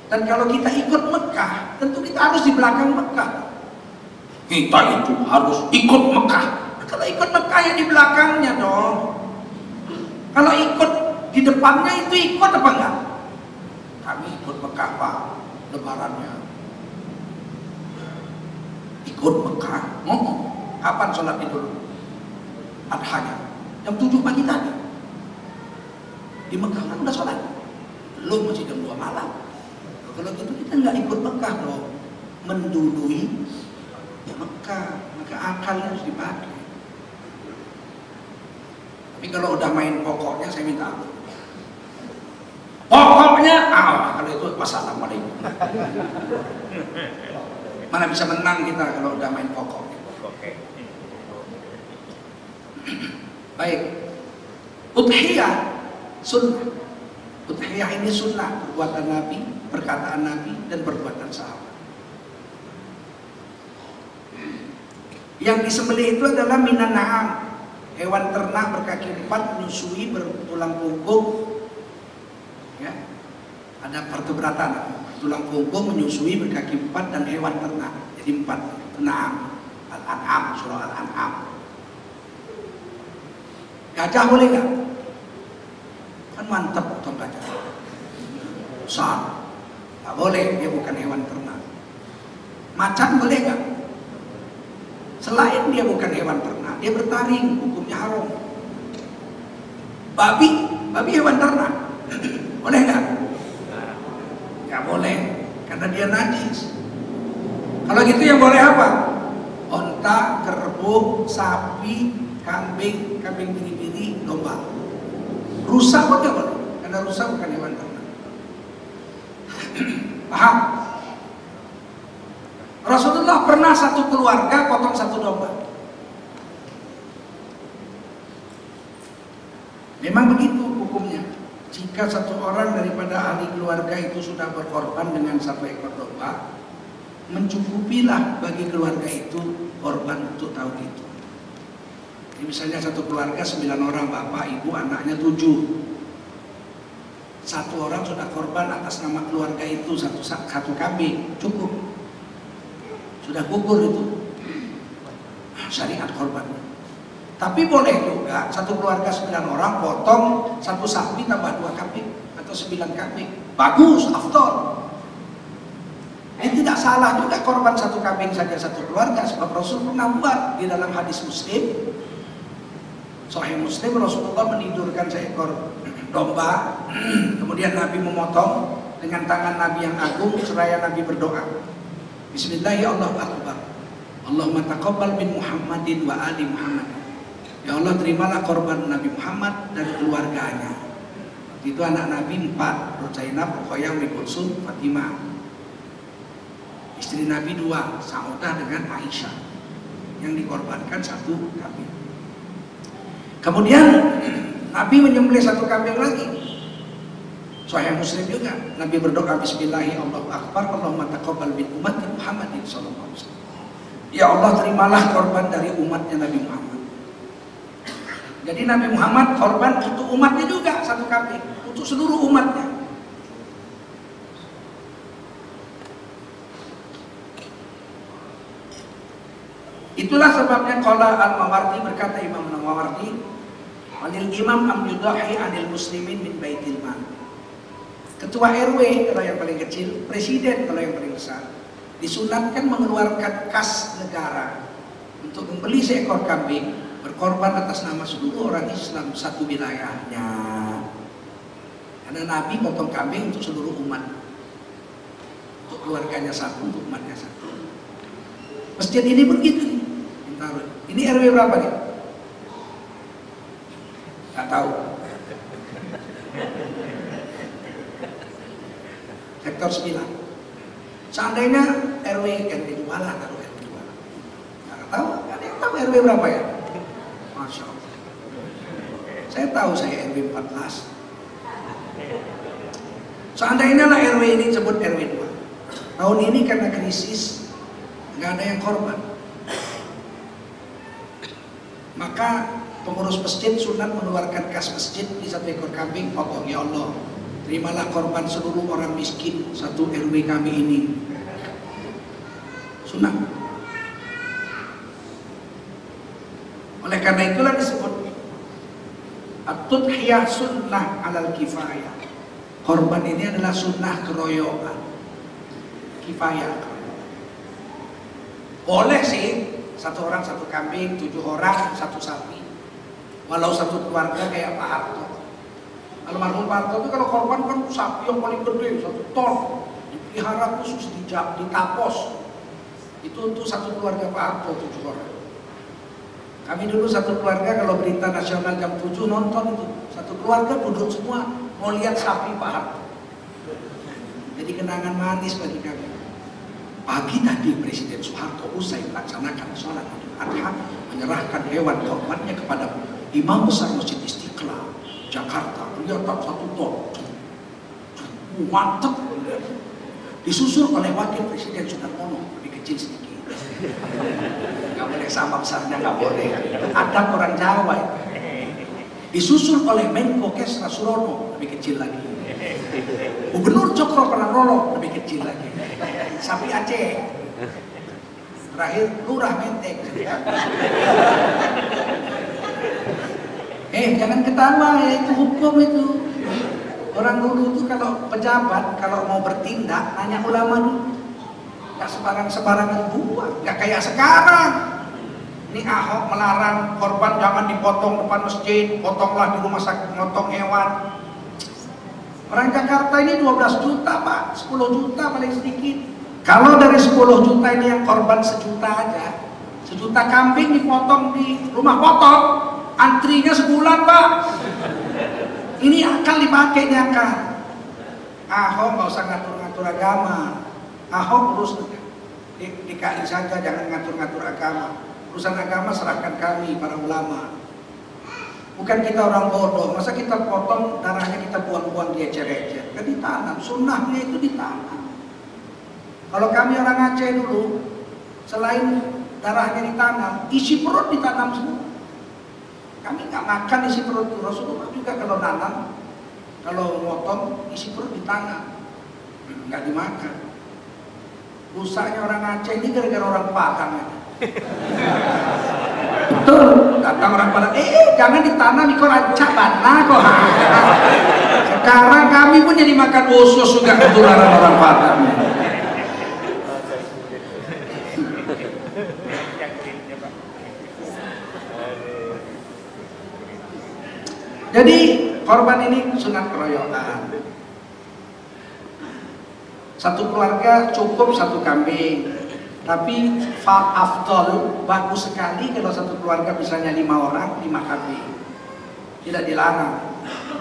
[SPEAKER 2] Dan kalau kita ikut Mekah, tentu kita harus di belakang Mekah. Kita itu harus ikut Mekah. Kalau ikut Mekah ya di belakangnya dong. Kalau ikut di depannya itu ikut apa enggak? Kami ikut Mekah Pak, Lebarannya. Ikut Mekah. Kapan sholat Idul Adhanya? Jam 7 pagi tadi. Di Mekah kan udah sholat. Belum, masih jam 2 malam. Kalau gitu kita nggak ikut Mekah loh, mendului ya Mekah, maka akalnya harus dipakai. Tapi kalau udah main pokoknya saya minta ampun. Pokoknya, kalau itu wassalamualaikum. Mana bisa menang kita kalau udah main pokoknya. Baik, udhiyah sunnah. Udhiyah ini sunnah, perbuatan Nabi, perkataan Nabi, dan perbuatan sahabat. Yang disembelih itu adalah minan na'am, hewan ternak berkaki 4, menyusui, bertulang punggung. Ya, ada vertebrata, tulang punggung, menyusui, berkaki 4, dan hewan ternak. Jadi 4. Na'am, Al-An'am, surah Al-An'am. Gajah boleh nggak? Kan mantap potong gajah. Besar. Nggak boleh, dia bukan hewan ternak. Macan boleh nggak? Selain dia bukan hewan ternak, dia bertaring, hukumnya haram. Babi hewan ternak. Boleh nggak? Nggak boleh, karena dia najis. Kalau gitu yang boleh apa? Onta, kerbau, sapi, kambing biri-biri, domba. Rusa pun nggak boleh, karena rusa bukan hewan ternak. Paham? Rasulullah pernah satu keluarga potong 1 domba. Memang begitu hukumnya. Jika satu orang daripada ahli keluarga itu sudah berkorban dengan 1 ekor domba, mencukupilah bagi keluarga itu korban untuk tahun itu. Jadi misalnya satu keluarga 9 orang, bapak, ibu, anaknya 7. Satu orang sudah korban atas nama keluarga itu satu kambing, cukup. Sudah gugur itu syariat korban. Tapi boleh juga satu keluarga 9 orang potong 1 sapi tambah 2 kambing atau 9 kambing. Bagus, afdol. Ini tidak salah juga korban 1 kambing saja satu keluarga, sebab Rasul pernah buat di dalam hadis Muslim. Sahih Muslim, Rasulullah menidurkan seekor domba, kemudian Nabi memotong dengan tangan Nabi yang agung seraya Nabi berdoa. Bismillahirrahmanirrahim. Allahumma taqabbal min Muhammadin wa ali Muhammad. Ya Allah, terimalah korban Nabi Muhammad dan keluarganya. Itu anak Nabi 4, Zainab, Ruqayyah, Ummu Kulsum, Fatimah. Istri Nabi 2, Saudah dengan Aisyah, yang dikorbankan 1 kambing. Kemudian Nabi menyembelih 1 kambing lagi. Sahih Muslim juga, Nabi berdoa Bismillahirrahmanirrahim, Allahu Akbar, Allahumma taqabbal min ummati Muhammadin sallallahu alaihi wasallam. Ya Allah, terimalah korban dari umatnya Nabi Muhammad. Jadi Nabi Muhammad korban untuk umatnya juga 1 kambing, untuk seluruh umatnya. Itulah sebabnya qala Al-Mawardi, berkata Imam Al-Mawardi, "Anil imam am yudahi anil muslimin min baitil mal." Ketua RW kalau yang paling kecil, presiden kalau yang paling besar, disunatkan mengeluarkan kas negara untuk membeli seekor kambing, berkorban atas nama seluruh orang Islam satu wilayahnya. Karena Nabi potong kambing untuk seluruh umat, untuk keluarganya 1, untuk umatnya 1. Masjid ini begitu nih. Ini RW berapa nih? Gak tahu. Sektor 9. Seandainya RW 2 lah, taruh RW 2. Gak tahu, ada yang tahu RW berapa ya? Masya Allah. Saya tahu saya RW 14. Seandainya lah RW ini sebut RW 2. Tahun ini karena krisis nggak ada yang korban, maka pengurus masjid sunat mengeluarkan kas masjid di 1 ekor kambing, potong. Ya Allah, terimalah korban seluruh orang miskin satu RW kami ini. Sunat. Oleh karena itulah disebut at-tudhiyah sunnah alal kifayah. Korban ini adalah sunnah keroyokan, kifayah. Boleh sih 1 orang 1 kambing, 7 orang 1 sapi. Walau satu keluarga kayak Pak Harto. Almarhum Pak Harto itu kalau korban kan sapi yang paling gede 1 ton, dipelihara khusus, ditapos. Itu untuk satu keluarga Pak Harto 7 orang. Kami dulu satu keluarga kalau berita nasional jam 7 nonton itu. Satu keluarga duduk semua mau lihat sapi Pak Harto. Jadi kenangan manis bagi kami. Pagi tadi Presiden Soeharto usai melaksanakan sholat Idul Adha menyerahkan hewan korbannya kepada Imam Besar Masjid Istiqlal Jakarta. Ternyata 1 ton. Mantap. Disusul oleh Wakil Presiden Soekarno, lebih kecil sedikit. Gak boleh sama besarnya, gak boleh. Adab orang Jawa itu. Disusul oleh Menko Kesra Surono, lebih kecil lagi. Gubernur Cokro Prangrono, lebih kecil lagi. Sapi Aceh. Terakhir Lurah Menteng. Jangan ketawa ya, itu hukum itu. Orang dulu itu kalau pejabat kalau mau bertindak nanya ulama dulu. Gak sembarangan buat, gak kayak sekarang. Ini Ahok melarang korban jangan dipotong depan masjid, potonglah di rumah sakit, motong hewan. Orang Jakarta ini 12 juta Pak, 10 juta paling sedikit. Kalau dari 10 juta ini yang korban 1 juta aja, 1 juta kambing dipotong di rumah potong, antrinya sebulan Pak. Ini akal dipakai nih akal. Ahok nggak usah ngatur-ngatur agama. Ahok urus DKI saja, jangan ngatur-ngatur agama. Urusan agama serahkan kami para ulama. Bukan kita orang bodoh, masa kita potong darahnya kita buang-buang di ecer-ecer. Kan ditanam, sunnahnya itu ditanam. Kalau kami orang Aceh dulu, selain darahnya ditanam, isi perut ditanam semua. Kami nggak makan isi perut. Rasulullah juga kalau nanam, kalau motong isi perut ditanam, nggak dimakan. Rusaknya orang Aceh ini gara-gara orang Padang aja. Betul, datang orang Padang, jangan ditanam ikut rancak bana kok. Sekarang kami pun jadi makan usus juga ketularan orang Padang. Jadi korban ini sunat keroyokan. 1 keluarga cukup 1 kambing. Tapi afdol, bagus sekali kalau 1 keluarga misalnya 5 orang 5 kambing. Tidak dilarang.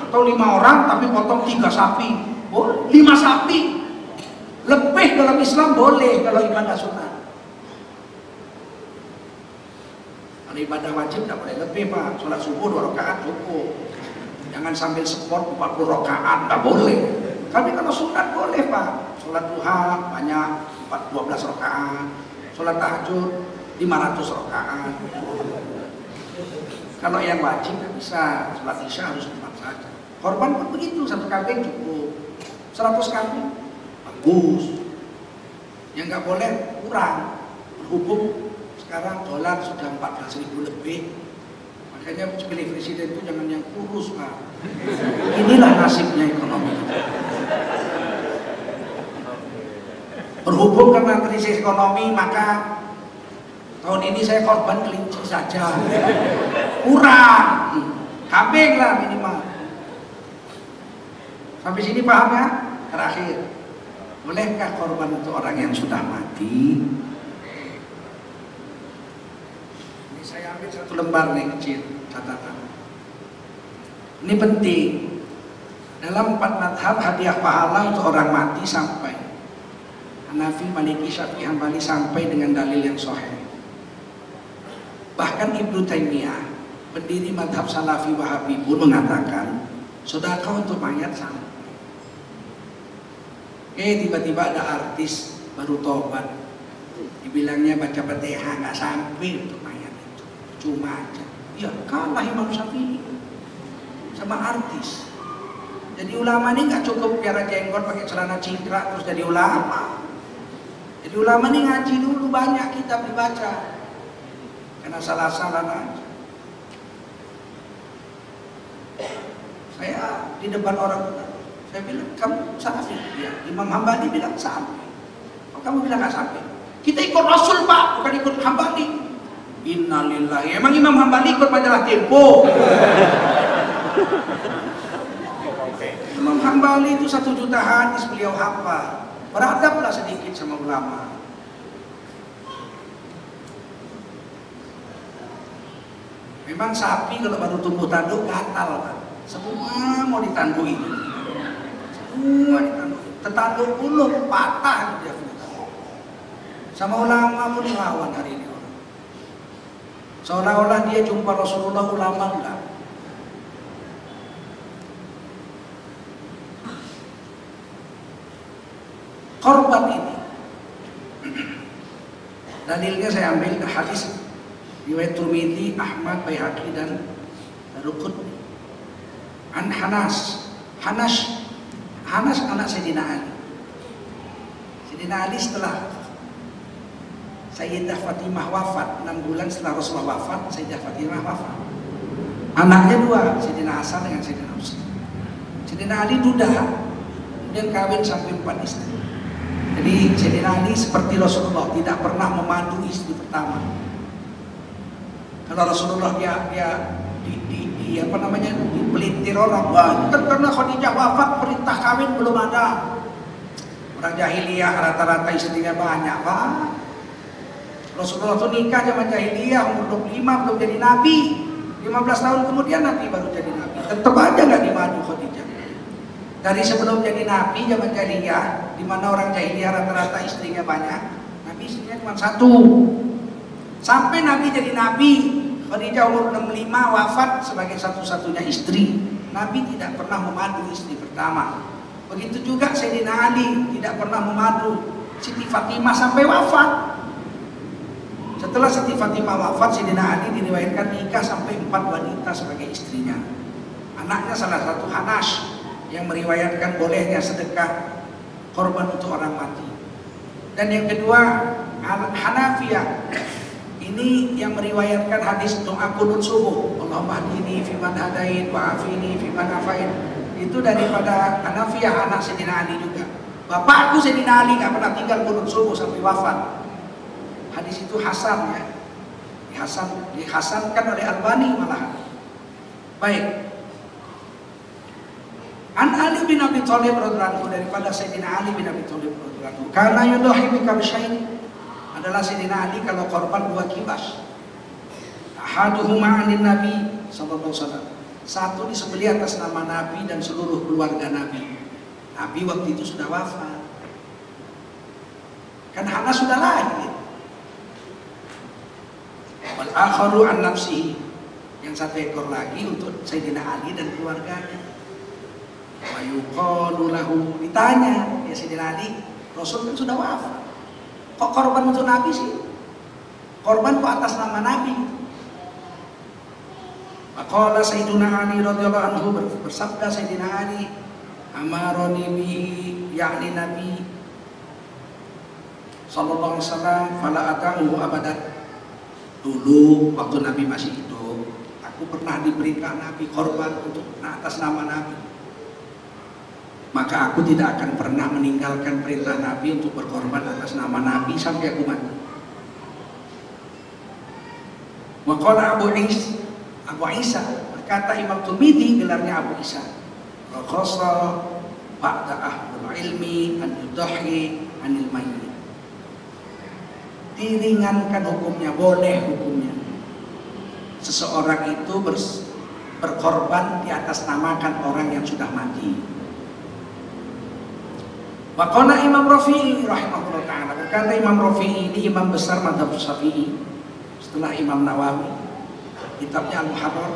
[SPEAKER 2] Atau 5 orang tapi potong 3 sapi. Boleh 5 sapi. Lebih dalam Islam boleh kalau ibadah sunat. Kalau ibadah wajib tidak boleh lebih Pak. Sholat subuh 2 rakaat cukup. Jangan sambil sport 40 rakaat, nggak boleh. Tapi kalau sunat boleh Pak. Sholat duha banyak 12 rakaat. Sholat tahajud 500 rakaat. Kalau yang wajib nggak bisa. Sholat isya harus 4 saja. Korban pun begitu, 1 kambing cukup. 100 kambing bagus. Yang nggak boleh kurang. Berhubung sekarang dolar sudah 14.000 lebih. Makanya pilih presiden itu jangan yang kurus Pak. Inilah nasibnya ekonomi. Berhubung karena krisis ekonomi, maka tahun ini saya korban kelinci saja. Kurang, kambing lah minimal. Sampai sini paham ya? Terakhir, bolehkah korban untuk orang yang sudah mati? Saya ambil 1 lembar nih kecil catatan. Ini penting. Dalam 4 madhab hadiah pahala untuk orang mati sampai Hanafi, Maliki, Syafi'i, Hambali sampai dengan dalil yang sahih. Bahkan Ibnu Taimiyah pendiri madhab Salafi Wahabi pun mengatakan sedekah untuk mayat sama. Tiba-tiba ada artis baru tobat, dibilangnya baca Fatihah nggak sampai untuk mayat itu, cuma aja. Ya kalah Imam Syafi'i sama artis. Jadi ulama ini nggak cukup piara jenggot pakai celana cingkrang terus jadi ulama. Jadi ulama ini ngaji dulu, banyak kitab dibaca. Karena salah-salah aja. Saya di depan orang, saya bilang, kamu Salafi? Ya, Imam Hambali bilang sampai. Oh, kamu bilang nggak sampai? Kita ikut Rasul Pak, bukan ikut Hambali. Innalillahi. Emang Imam Hambali ikut majalah Tempo? Imam Hambali itu 1 juta hadis beliau hafal. Beradablah sedikit sama ulama. Memang sapi kalau baru tumbuh tanduk gatal kan. Semua mau ditandui. Semua ditandui. Tetanduk bulu patah dia. Sama ulama pun lawan hari ini. Seolah-olah dia jumpa Rasulullah, ulama enggak. Korban ini dalilnya saya ambil ke hadis riwayat Tirmidzi, Ahmad, Baihaqi dan Daruqutni. An Hanas anak Sayyidina Ali. Sayyidina Ali setelah Sayyidah Fatimah wafat, 6 bulan setelah Rasulullah wafat, Sayyidah Fatimah wafat. Anaknya 2, Sayyidina Hasan dengan Sayyidina Husain. Sayyidina Ali duda, kemudian kawin sampai 4 istri. Jadi Sayyidina Ali seperti Rasulullah, tidak pernah memadu istri pertama. Kalau Rasulullah dia dipelintir orang, wah itu kan karena Khadijah wafat perintah kawin belum ada. Orang jahiliyah rata-rata istrinya banyak, Pak. Rasulullah itu nikah zaman jahiliyah umur 25 belum jadi nabi. 15 tahun kemudian Nabi baru jadi nabi. Tetap aja nggak dimadu Khadijah. Dari sebelum jadi nabi zaman jahiliyah, di mana orang jahiliyah rata-rata istrinya banyak, nabi istrinya cuma 1. Sampai nabi jadi nabi, Khadijah umur 65 wafat sebagai satu-satunya istri. Nabi tidak pernah memadu istri pertama. Begitu juga Sayyidina Ali tidak pernah memadu Siti Fatimah sampai wafat. Setelah Siti Fatimah wafat, Sayyidina Ali diriwayatkan nikah sampai 4 wanita sebagai istrinya. Anaknya salah satu Hanas yang meriwayatkan bolehnya sedekah korban untuk orang mati. Dan yang kedua Hanafiyah, ini yang meriwayatkan hadis doa qunut subuh, Allahumma hdini fiman hadait wa afini fiman afait. Itu daripada Hanafiyah, anak Sayyidina Ali juga. Bapakku Sayyidina Ali nggak pernah tinggal qunut subuh sampai wafat. Hadis itu hasan ya, dihasankan oleh Albani malah. Baik. An Ali bin Abi Thalib radhiyallahu anhu, daripada Sayyidina Ali bin Abi Thalib radhiyallahu anhu, karena yudahi bi kabshain, adalah Sayyidina Ali kalau korban 2 kibas. Ahaduhuma 'anil Nabi sallallahu alaihi wasallam. Satu disembelih atas nama Nabi dan seluruh keluarga Nabi. Nabi waktu itu sudah wafat. Kan Hanas sudah lahir. Wal akharu an nafsihi. Yang 1 ekor lagi untuk Sayyidina Ali dan keluarganya. Wa yuqalu lahu, ditanya, ya Sayyidina Ali, Rasul kan sudah wafat. Kok korban untuk Nabi sih? Korban kok atas nama Nabi? Maqala Sayyidina Ali radhiyallahu anhu, bersabda Sayyidina Ali, amaroni bihi, yakni Nabi sallallahu alaihi wasallam, fala atahu abadan. Dulu waktu Nabi masih hidup, aku pernah diberikan Nabi korban untuk atas nama Nabi. Maka aku tidak akan pernah meninggalkan perintah Nabi untuk berkorban atas nama Nabi sampai aku mati. Waqala Abu Isa, berkata Imam Tirmidzi, gelarnya Abu Isa, rakhasa ba'da ahlul ilmi an yudahi anil mayyit. Diringankan hukumnya, boleh hukumnya. Seseorang itu berkorban di atas namakan orang yang sudah mati. Waqala Imam Rafi'i rahimahullah ta'ala, berkata Imam Rafi'i, ini imam besar mazhab Syafi'i setelah Imam Nawawi. kitabnya Al-Muharrar,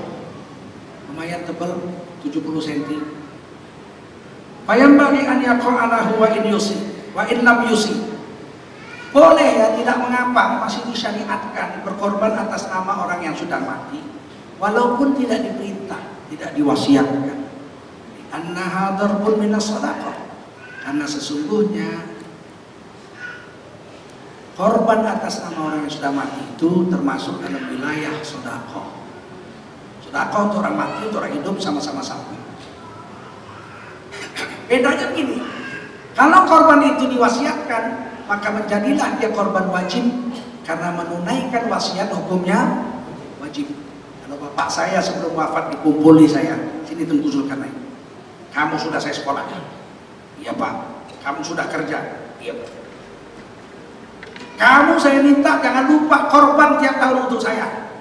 [SPEAKER 2] lumayan tebal, 70 cm. Fayambaghi an yaqra'alahu wa in yusi wa in lam yusi. Boleh ya, tidak mengapa, masih disyariatkan berkorban atas nama orang yang sudah mati, walaupun tidak diperintah, tidak diwasiatkan. Annaha darbun minas shadaqah, karena sesungguhnya korban atas nama orang yang sudah mati itu termasuk dalam wilayah sedekah. Sedekah untuk orang mati, untuk orang hidup sama-sama sama. Bedanya begini, kalau korban itu diwasiatkan, maka menjadilah dia korban wajib karena menunaikan wasiat hukumnya wajib. Kalau bapak saya sebelum wafat dikumpuli saya, sini Tengku Zulkarnain. Kamu sudah saya sekolah? Iya Pak. Kamu sudah kerja? Iya Pak. Kamu saya minta jangan lupa korban tiap tahun untuk saya.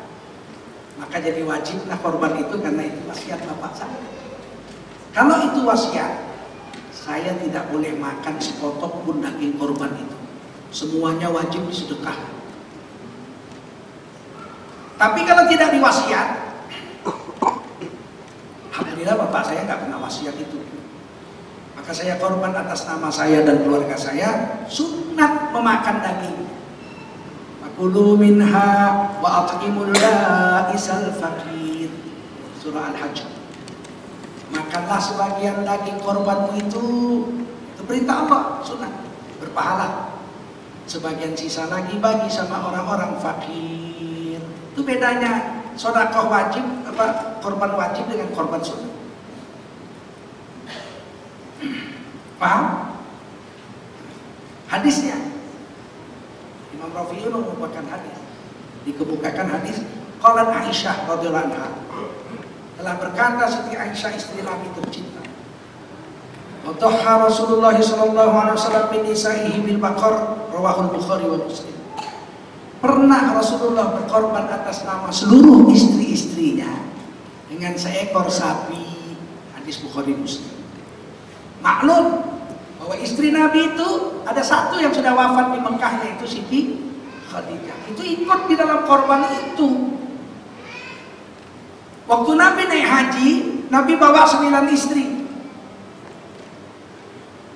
[SPEAKER 2] Maka jadi wajiblah korban itu karena itu wasiat bapak saya. Kalau itu wasiat, saya tidak boleh makan sepotong pun daging korban itu. Semuanya wajib disedekahkan. Tapi kalau tidak diwasiat, alhamdulillah bapak saya nggak pernah wasiat itu. Maka saya korban atas nama saya dan keluarga saya, sunat memakan daging. Fakulu minha wa at'imul ba'isal faqir. Surah Al-Hajj. Makanlah sebagian daging korbanmu itu perintah Allah, sunat, berpahala. Sebagian sisa lagi bagi sama orang-orang fakir. Itu bedanya sedekah wajib, korban wajib dengan korban sunat. Paham? Hadisnya Imam Rafi'i mengumpulkan hadis, dikemukakan hadis qalat Aisyah radhiyallahu anha, telah berkata Siti Aisyah istri Nabi tercinta, Wadhaha Rasulullah sallallahu alaihi wasallam min nisa'ihi bil baqar, rawahul Bukhari wa Muslim. Pernah Rasulullah berkorban atas nama seluruh istri-istrinya dengan seekor sapi, hadis Bukhari Muslim. Maklum bahwa istri Nabi itu ada satu yang sudah wafat di Mekah, yaitu Siti Khadijah. Itu ikut di dalam korban itu. Waktu Nabi naik haji, Nabi bawa 9 istri.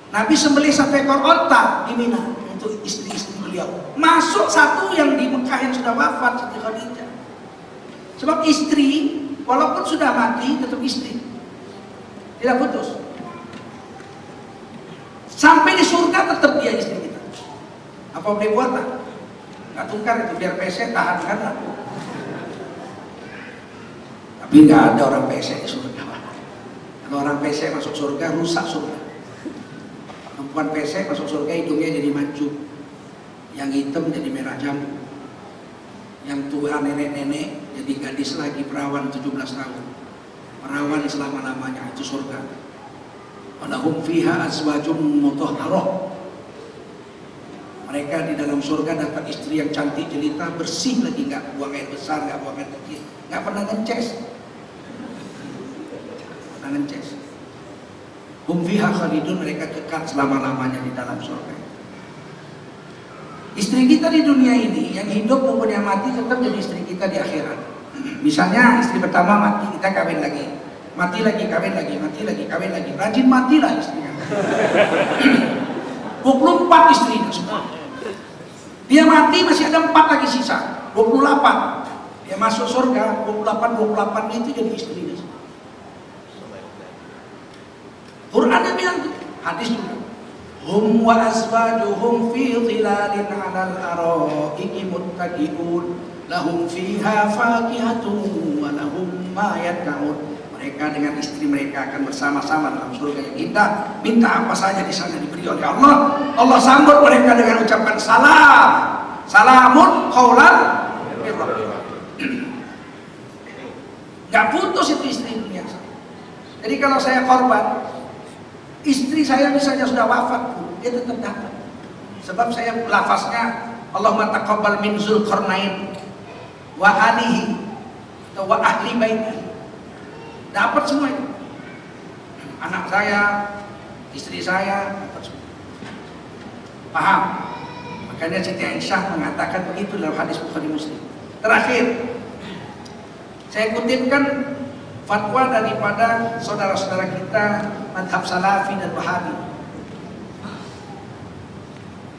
[SPEAKER 2] Nabi sembelih 1 ekor onta di Mina untuk istri-istri beliau. Masuk satu yang di Mekah yang sudah wafat, Siti Khadijah. Sebab istri walaupun sudah mati tetap istri, tidak putus. Sampai di surga tetap dia istri kita. Apa boleh buat tak? Nggak tukar itu, biar PC tahan kan lah. Tapi nggak ada orang PC di surga. Kalau orang PC masuk surga, rusak surga. Perempuan PC masuk surga, hidungnya jadi mancung, yang hitam jadi merah jambu, yang tua nenek-nenek jadi gadis lagi, perawan 17 tahun, perawan selama-lamanya, itu surga. Walahum fiha azwajum mutahharah. Mereka di dalam surga dapat istri yang cantik jelita, bersih lagi, nggak buang air besar, nggak buang air kecil, nggak pernah ngences. Pernah ngences. Hum fiha khalidun, mereka kekal selama-lamanya di dalam surga. Istri kita di dunia ini, yang hidup maupun yang mati, tetap jadi istri kita di akhirat. Misalnya istri pertama mati, kita kawin lagi. Mati lagi, kawin lagi, mati lagi, kawin lagi. Rajin matilah istrinya. 24 istrinya semua. Dia mati masih ada 4 lagi sisa, 28. Dia masuk surga, 28 itu jadi istrinya. Quran bilang, hadis juga. Hum wa azwajuhum fi dhilalin 'alal araiki muttaqiun, lahum fiha fakihatun wa lahum ma yad'un. Mereka dengan istri mereka akan bersama-sama dalam surga yang indah. Minta apa saja di sana diberi oleh Allah. Allah sambut mereka dengan ucapan salam. Salamun qaulan mir rabbir. Gak putus itu istri dunia. Jadi kalau saya korban, istri saya misalnya sudah wafat pun, dia tetap dapat. Sebab saya lafaznya Allahumma taqabbal min Zulkarnain wa alihi atau wa ahli baiti. Dapat semua itu. Anak saya, istri saya, dapat semua. Paham? Makanya Siti Aisyah mengatakan begitu dalam hadis Bukhari Muslim. Terakhir, Saya kutipkan fatwa daripada saudara-saudara kita madhab Salafi dan Wahabi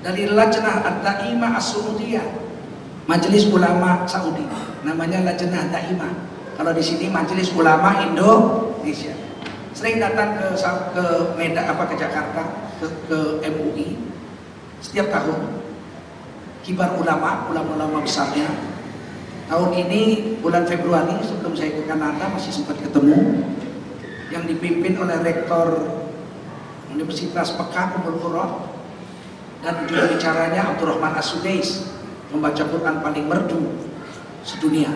[SPEAKER 2] dari Lajnah Ad-Daimah As-Saudiyah, Majelis Ulama Saudi, namanya Lajnah Daimah. Kalau di sini Majelis Ulama Indonesia. Sering datang ke Medan, ke Jakarta, ke MUI setiap tahun. Kibar ulama besarnya. Tahun ini bulan Februari sebelum saya ke Kanada masih sempat ketemu, yang dipimpin oleh Rektor Universitas Mekah Ummul Qura dan juru bicaranya Abdurrahman As-Sudais, membaca Quran paling merdu sedunia.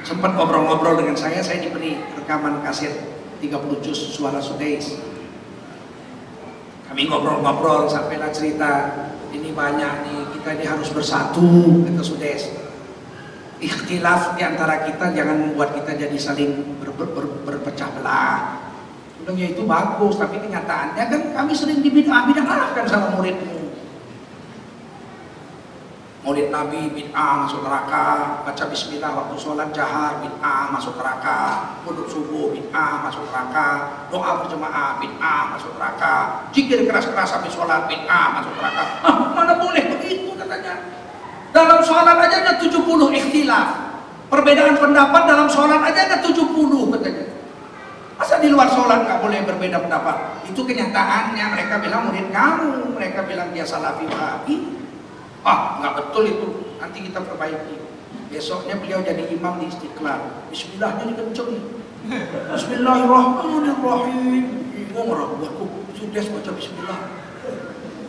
[SPEAKER 2] Sempat ngobrol-ngobrol dengan saya diberi rekaman kaset 30 juz suara Sudais. Kami ngobrol-ngobrol sampailah cerita, ini banyak nih, kita ini harus bersatu, kata Sudais. Ikhtilaf di antara kita jangan membuat kita jadi saling berpecah belah. Udah itu bagus, tapi kenyataannya kan kami sering dibid'ah-bid'ahkan sama muridmu. Maulid Nabi bid'ah masuk neraka, baca bismillah waktu sholat jahar bid'ah masuk neraka, qunut subuh bid'ah masuk neraka, doa berjemaah bid'ah masuk neraka, zikir keras-keras habis sholat bid'ah masuk neraka. Mana boleh begitu katanya. Dalam sholat aja ada 70 ikhtilaf. Perbedaan pendapat dalam sholat aja ada 70 katanya. Masa di luar sholat nggak boleh berbeda pendapat? Itu kenyataannya. Mereka bilang murid kamu, mereka bilang dia Salafi Wahabi. Nggak betul itu. Nanti kita perbaiki. Besoknya beliau jadi imam di Istiqlal. Bismillahnya dikenceng. Bismillahirrahmanirrahim. Bingung orang buatku sudah baca Bismillah.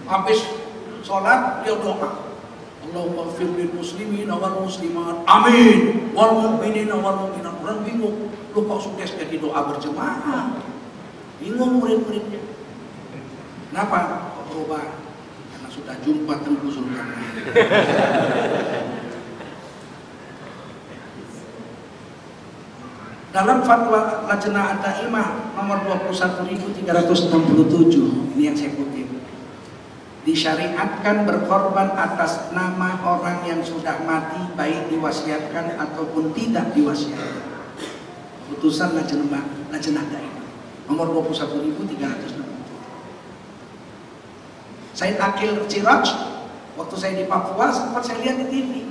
[SPEAKER 2] Habis sholat beliau doa. Allahumma ighfir lil muslimin wal muslimat. Amin. Wal mu'minin wal mu'minat. Orang bingung. Lu kok sudah jadi doa berjemaah? Bingung murid-muridnya. Kenapa? Kok berubah? Karena sudah jumpa tembus surga. Dalam fatwa Lajnah Ad-Daimah nomor 21.367, ini yang saya kutip. Disyariatkan berkorban atas nama orang yang sudah mati, baik diwasiatkan ataupun tidak diwasiatkan. Putusan Lajnah Daimah nomor 21.367. Said Akil Siraj, waktu saya di Papua sempat saya lihat di TV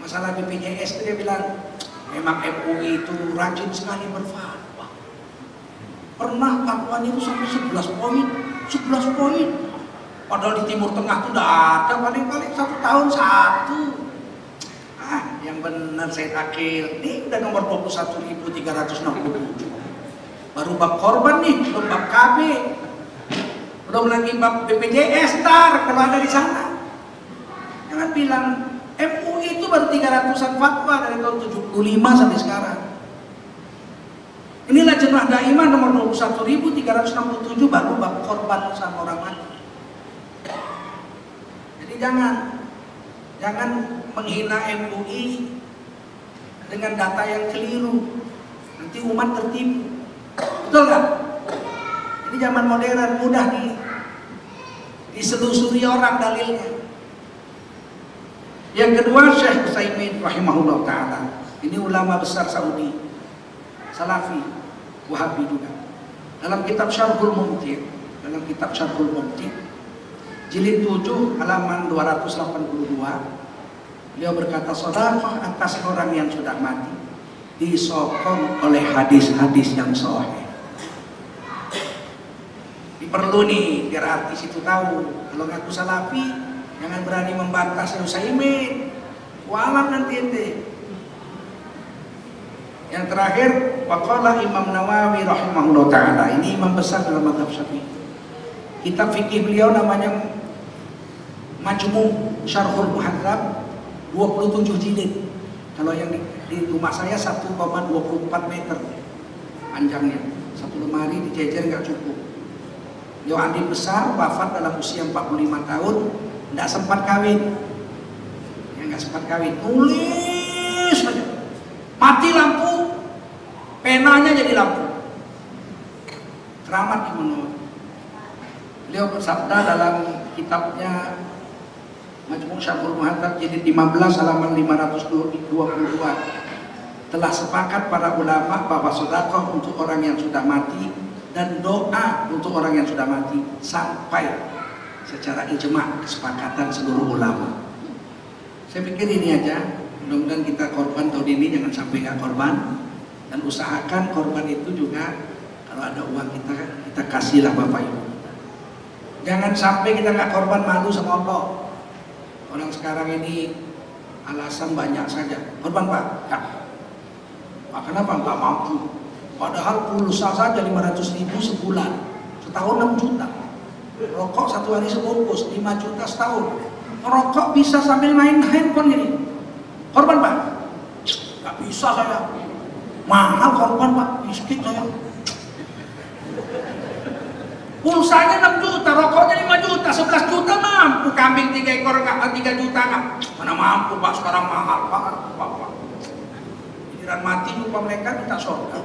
[SPEAKER 2] masalah BPJS, dia bilang memang MUI itu rajin sekali berfatwa. Pernah fatwanya itu sampai 11 poin. Padahal di Timur Tengah itu udah ada paling-paling 1 tahun 1. Yang benar Said Akil. Ini udah nomor 21.367. Baru bab korban nih, belum bab KB. Belum lagi bab BPJS ntar kalau ada di sana. Jangan bilang MUI itu baru 300-an fatwa dari tahun 75 sampai sekarang. Ini Lajnah Daimah nomor 21.367 baru bab korban sama orang mati. Jangan menghina MUI dengan data yang keliru, nanti umat tertipu. Betul nggak? Ini zaman modern, mudah diselusuri orang dalilnya. Yang kedua, Syekh Utsaimin rahimahullah ta'ala. Ini ulama besar Saudi, Salafi, Wahabi juga. Dalam kitab Syarhul Mumti', Jilid 7 halaman 282, beliau berkata, sedekah atas orang yang sudah mati disokong oleh hadis-hadis yang sahih. Perlu nih biar artis itu tahu, kalau ngaku Salafi jangan berani membantah Syekh Utsaimin, walam nanti ente. Yang terakhir, waqala Imam Nawawi rahimahullah ta'ala, ini imam besar dalam mazhab Syafi'i. Kitab fikih beliau namanya Majmu' Syarhul Muhadzab, 27 jilid. Kalau yang di rumah saya 1,24 meter panjangnya. Satu lemari dijejer nggak cukup. Beliau adik besar, wafat dalam usia 45 tahun, nggak sempat kawin. Tulis saja. Mati lampu, penanya jadi lampu. Keramat Imam Nawawi. Beliau bersabda dalam kitabnya Majmu' Syarhul Muhadzab jilid 15 halaman 522. telah sepakat para ulama bahwa sedekah untuk orang yang sudah mati dan doa untuk orang yang sudah mati sampai secara ijma kesepakatan seluruh ulama. Saya pikir ini aja, mudah-mudahan kita korban tahun ini jangan sampai nggak korban, dan usahakan korban itu juga kalau ada uang kita kasihlah bapak ibu. Jangan sampai kita nggak korban, malu sama Allah. Orang sekarang ini alasan banyak saja. Korban pak, ya. Pak kenapa nggak mampu? Padahal pulsa saja 500.000 sebulan, setahun 6 juta. Rokok satu hari sebungkus 5 juta setahun. Rokok bisa sambil main handphone ini. Korban pak? Nggak bisa saya. Mahal korban pak, miskin saya. Pulsanya 6 juta, rokoknya 5 juta, 11 juta mampu. Kambing 3 ekor nggak 3 juta nggak? Mana mampu pak, sekarang mahal pak. Giliran mati lupa mereka minta surga.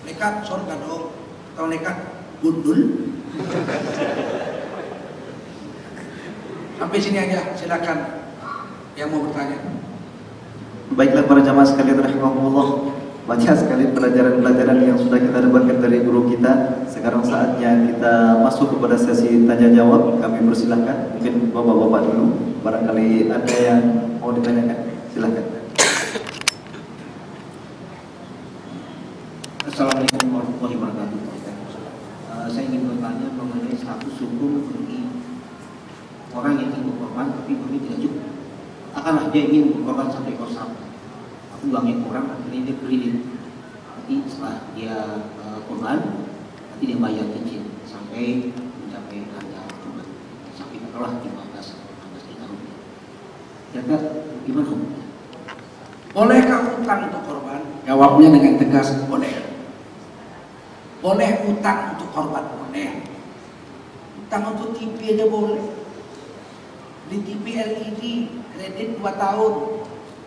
[SPEAKER 2] Mereka surga dong, atau mereka gundul. Sampai sini aja, silakan yang mau bertanya.
[SPEAKER 1] Baiklah para jamaah sekalian rahimahumullah, banyak sekali pelajaran-pelajaran yang sudah kita dapatkan dari guru kita. Sekarang saatnya kita masuk kepada sesi tanya jawab. Kami persilahkan, mungkin bapak-bapak dulu, barangkali ada yang mau ditanyakan, silakan.
[SPEAKER 3] Assalamualaikum warahmatullahi wabarakatuh. Saya ingin bertanya mengenai status hukum bagi orang yang ingin berkorban tapi uangnya tidak cukup. Katakanlah dia ingin berkorban sampai ekor sapi, tapi uangnya kurang, akhirnya dia kredit. Nanti setelah dia korban, nanti dia bayar cicil sampai mencapai harga korban sampai katakanlah 15 juta rupiah. Kira-kira gimana hukumnya?
[SPEAKER 2] Bolehkah utang untuk korban? Jawabnya dengan tegas, boleh. Boleh utang untuk korban, boleh. Utang untuk TV aja boleh. Di TV LED, kredit 2 tahun,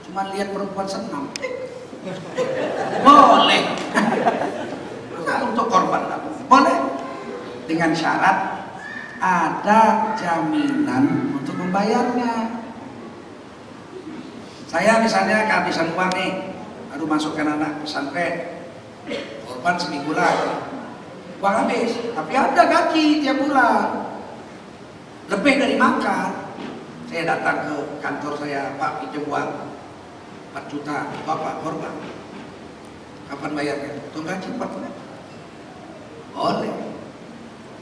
[SPEAKER 2] cuma lihat perempuan senam, boleh. Nah, untuk korban boleh, dengan syarat ada jaminan untuk membayarnya. Saya misalnya kehabisan uang nih, baru masukkan anak pesantren, korban seminggu lagi, uang habis, tapi ada gaji tiap bulan, lebih dari makan. Saya datang ke kantor saya, Pak pinjam uang 4 juta, Bapak korban, kapan bayarnya? Tuh gaji 4 bulan. Boleh.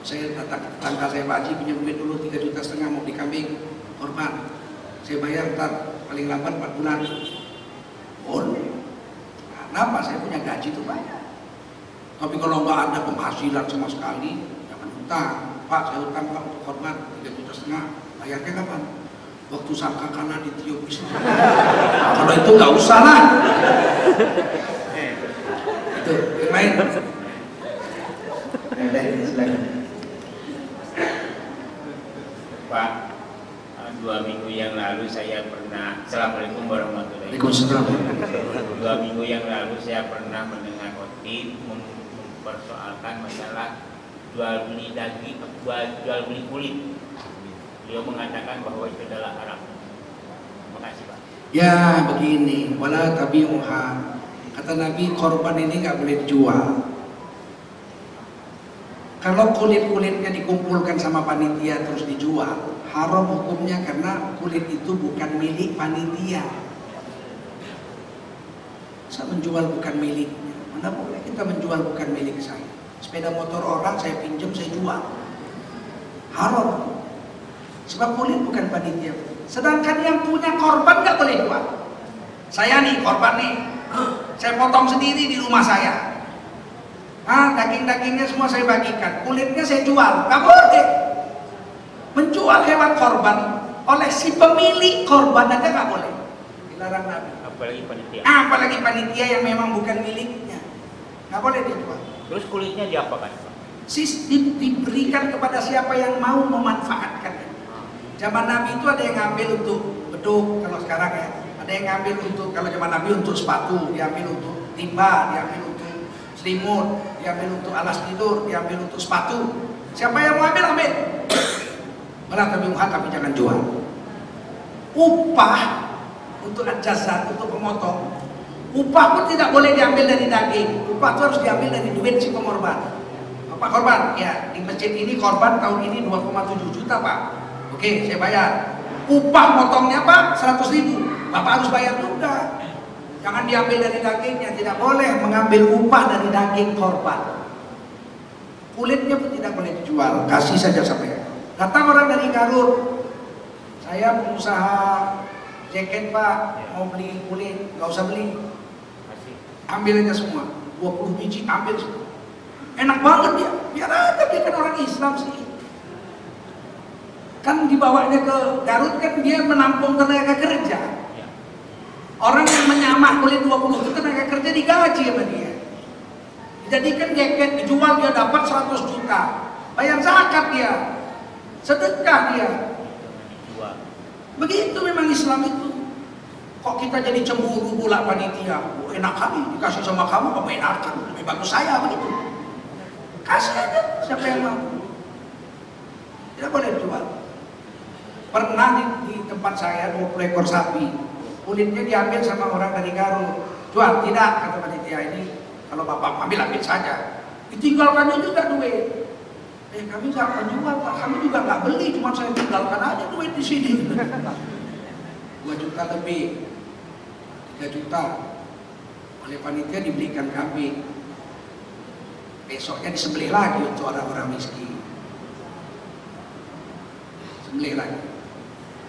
[SPEAKER 2] Saya datang ke tetangga saya, Pak Haji pinjam duit dulu 3,5 juta mau beli kambing, korban, saya bayar ntar paling lambat 4 bulan. Boleh. Kenapa? Saya punya gaji itu bayar. Tapi kalau nggak ada penghasilan sama sekali, jangan utang. Pak, saya utang Pak untuk korban 3,5 juta, bayarnya kapan? Waktu sangka kanan ditiup bisa. Nah, kalau itu nggak usah lah. Itu yang lain.
[SPEAKER 4] Pak, 2 minggu yang lalu saya pernah, Assalamualaikum warahmatullahi
[SPEAKER 2] Waalaikumsalam.
[SPEAKER 4] 2 minggu yang lalu saya pernah mendengar khotib mempersoalkan masalah jual beli daging, jual beli kulit. Beliau mengatakan bahwa itu adalah haram. Terima kasih Pak.
[SPEAKER 2] Ya begini, wala tabi'uha. Kata Nabi, korban ini nggak boleh dijual. Kalau kulit-kulitnya dikumpulkan sama panitia terus dijual, haram hukumnya karena kulit itu bukan milik panitia. Saya menjual bukan miliknya. Mana boleh kita menjual bukan milik saya. Sepeda motor orang saya pinjam, saya jual. Haram. Sebab kulit bukan panitia. Sedangkan yang punya korban nggak boleh jual. Saya nih korban nih, saya potong sendiri di rumah saya. Daging-dagingnya semua saya bagikan, kulitnya saya jual, nggak boleh. Menjual hewan korban oleh si pemilik korban aja nggak boleh, dilarang Nabi.
[SPEAKER 4] Apalagi panitia.
[SPEAKER 2] Apalagi panitia yang memang bukan miliknya, nggak boleh dijual.
[SPEAKER 4] Terus kulitnya diapakan Pak?
[SPEAKER 2] Diberikan kepada siapa yang mau memanfaatkannya. Zaman Nabi itu ada yang ngambil untuk beduk, kalau sekarang ya. Ada yang ngambil untuk, kalau zaman Nabi untuk sepatu, diambil untuk timba, diambil untuk selimut, diambil untuk alas tidur, diambil untuk sepatu. Siapa yang mau ambil, ambil. Malah tapi jangan jual. Upah untuk adjazat, untuk pemotong, Upah pun tidak boleh diambil dari daging. Upah itu harus diambil dari duit si pengorban. Bapak korban, ya di masjid ini korban tahun ini 2,7 juta Pak. Oke, saya bayar. Upah potongnya Pak 100.000. Bapak harus bayar juga. Jangan diambil dari dagingnya. Tidak boleh mengambil upah dari daging korban. Kulitnya pun tidak boleh dijual. Kasih saja sampai. Datang orang dari Garut. Saya pengusaha jaket Pak, mau beli kulit, nggak usah beli. Ambil aja semua, 20 biji ambil semua. Enak banget ya, biar aja dia kan orang Islam sih. Kan dibawanya ke Garut kan dia menampung tenaga kerja. Orang yang menyamah kulit 20 itu tenaga kerja digaji sama dia. Dijadikan jaket, dijual dia dapat 100 juta. Bayar zakat dia, sedekah dia. Begitu memang Islam itu. Kok kita jadi cemburu pula panitia? Oh, enak kali dikasih sama kamu, kamu enakan, lebih bagus saya begitu. Kasih aja siapa yang mau. Tidak boleh dijual. Pernah di tempat saya 20 ekor sapi, kulitnya diambil sama orang dari Garut. Jual tidak, kata panitia ini. Kalau bapak ambil saja. Ditinggalkannya juga duit. Kami nggak menjual Pak, kami juga nggak beli, cuma saya tinggalkan aja duit di sini. 2 juta lebih, 3 juta oleh panitia dibelikan kambing. Besoknya disembelih lagi untuk orang-orang miskin. Sembelih lagi.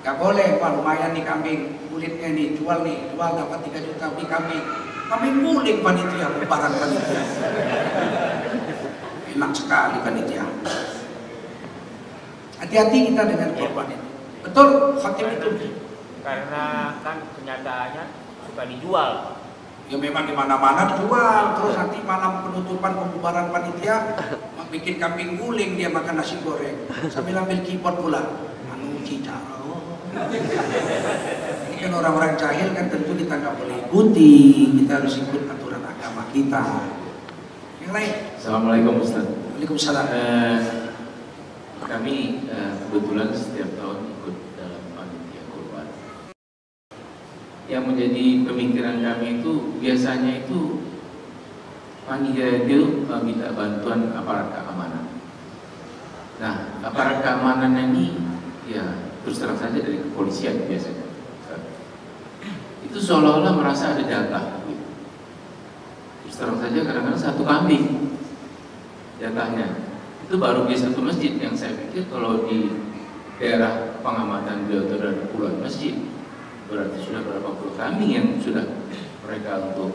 [SPEAKER 2] Gak boleh Pak, lumayan nih kambing, kulitnya nih, jual dapat 3 juta beli kambing. Kambing guling panitia, barang panitia. Enak sekali panitia. Hati-hati kita dengan korban ini. Betul, khatib itu.
[SPEAKER 4] Karena kan kenyataannya suka dijual.
[SPEAKER 2] Ya memang di mana-mana dijual. Terus nanti malam penutupan pembubaran panitia bikin kambing guling, dia makan nasi goreng sambil ambil keyboard pula. Anu cicaro. Ini kan orang-orang jahil kan tentu kita nggak boleh ikuti. Kita harus ikut aturan agama kita. Yang lain.
[SPEAKER 5] Assalamualaikum Ustaz.
[SPEAKER 2] Waalaikumsalam.
[SPEAKER 5] Kami kebetulan setiap tahun ikut dalam panitia kurban. Yang menjadi pemikiran kami itu biasanya itu panitia itu minta bantuan aparat keamanan. Nah, aparat keamanan ini ya terus terang saja dari kepolisian biasanya. Itu seolah-olah merasa ada jatah. Terus terang saja kadang-kadang satu kambing jatahnya. Itu baru di satu masjid. Yang saya pikir kalau di daerah pengamatan beliau itu ada puluhan masjid, berarti sudah berapa puluh kambing yang sudah mereka untuk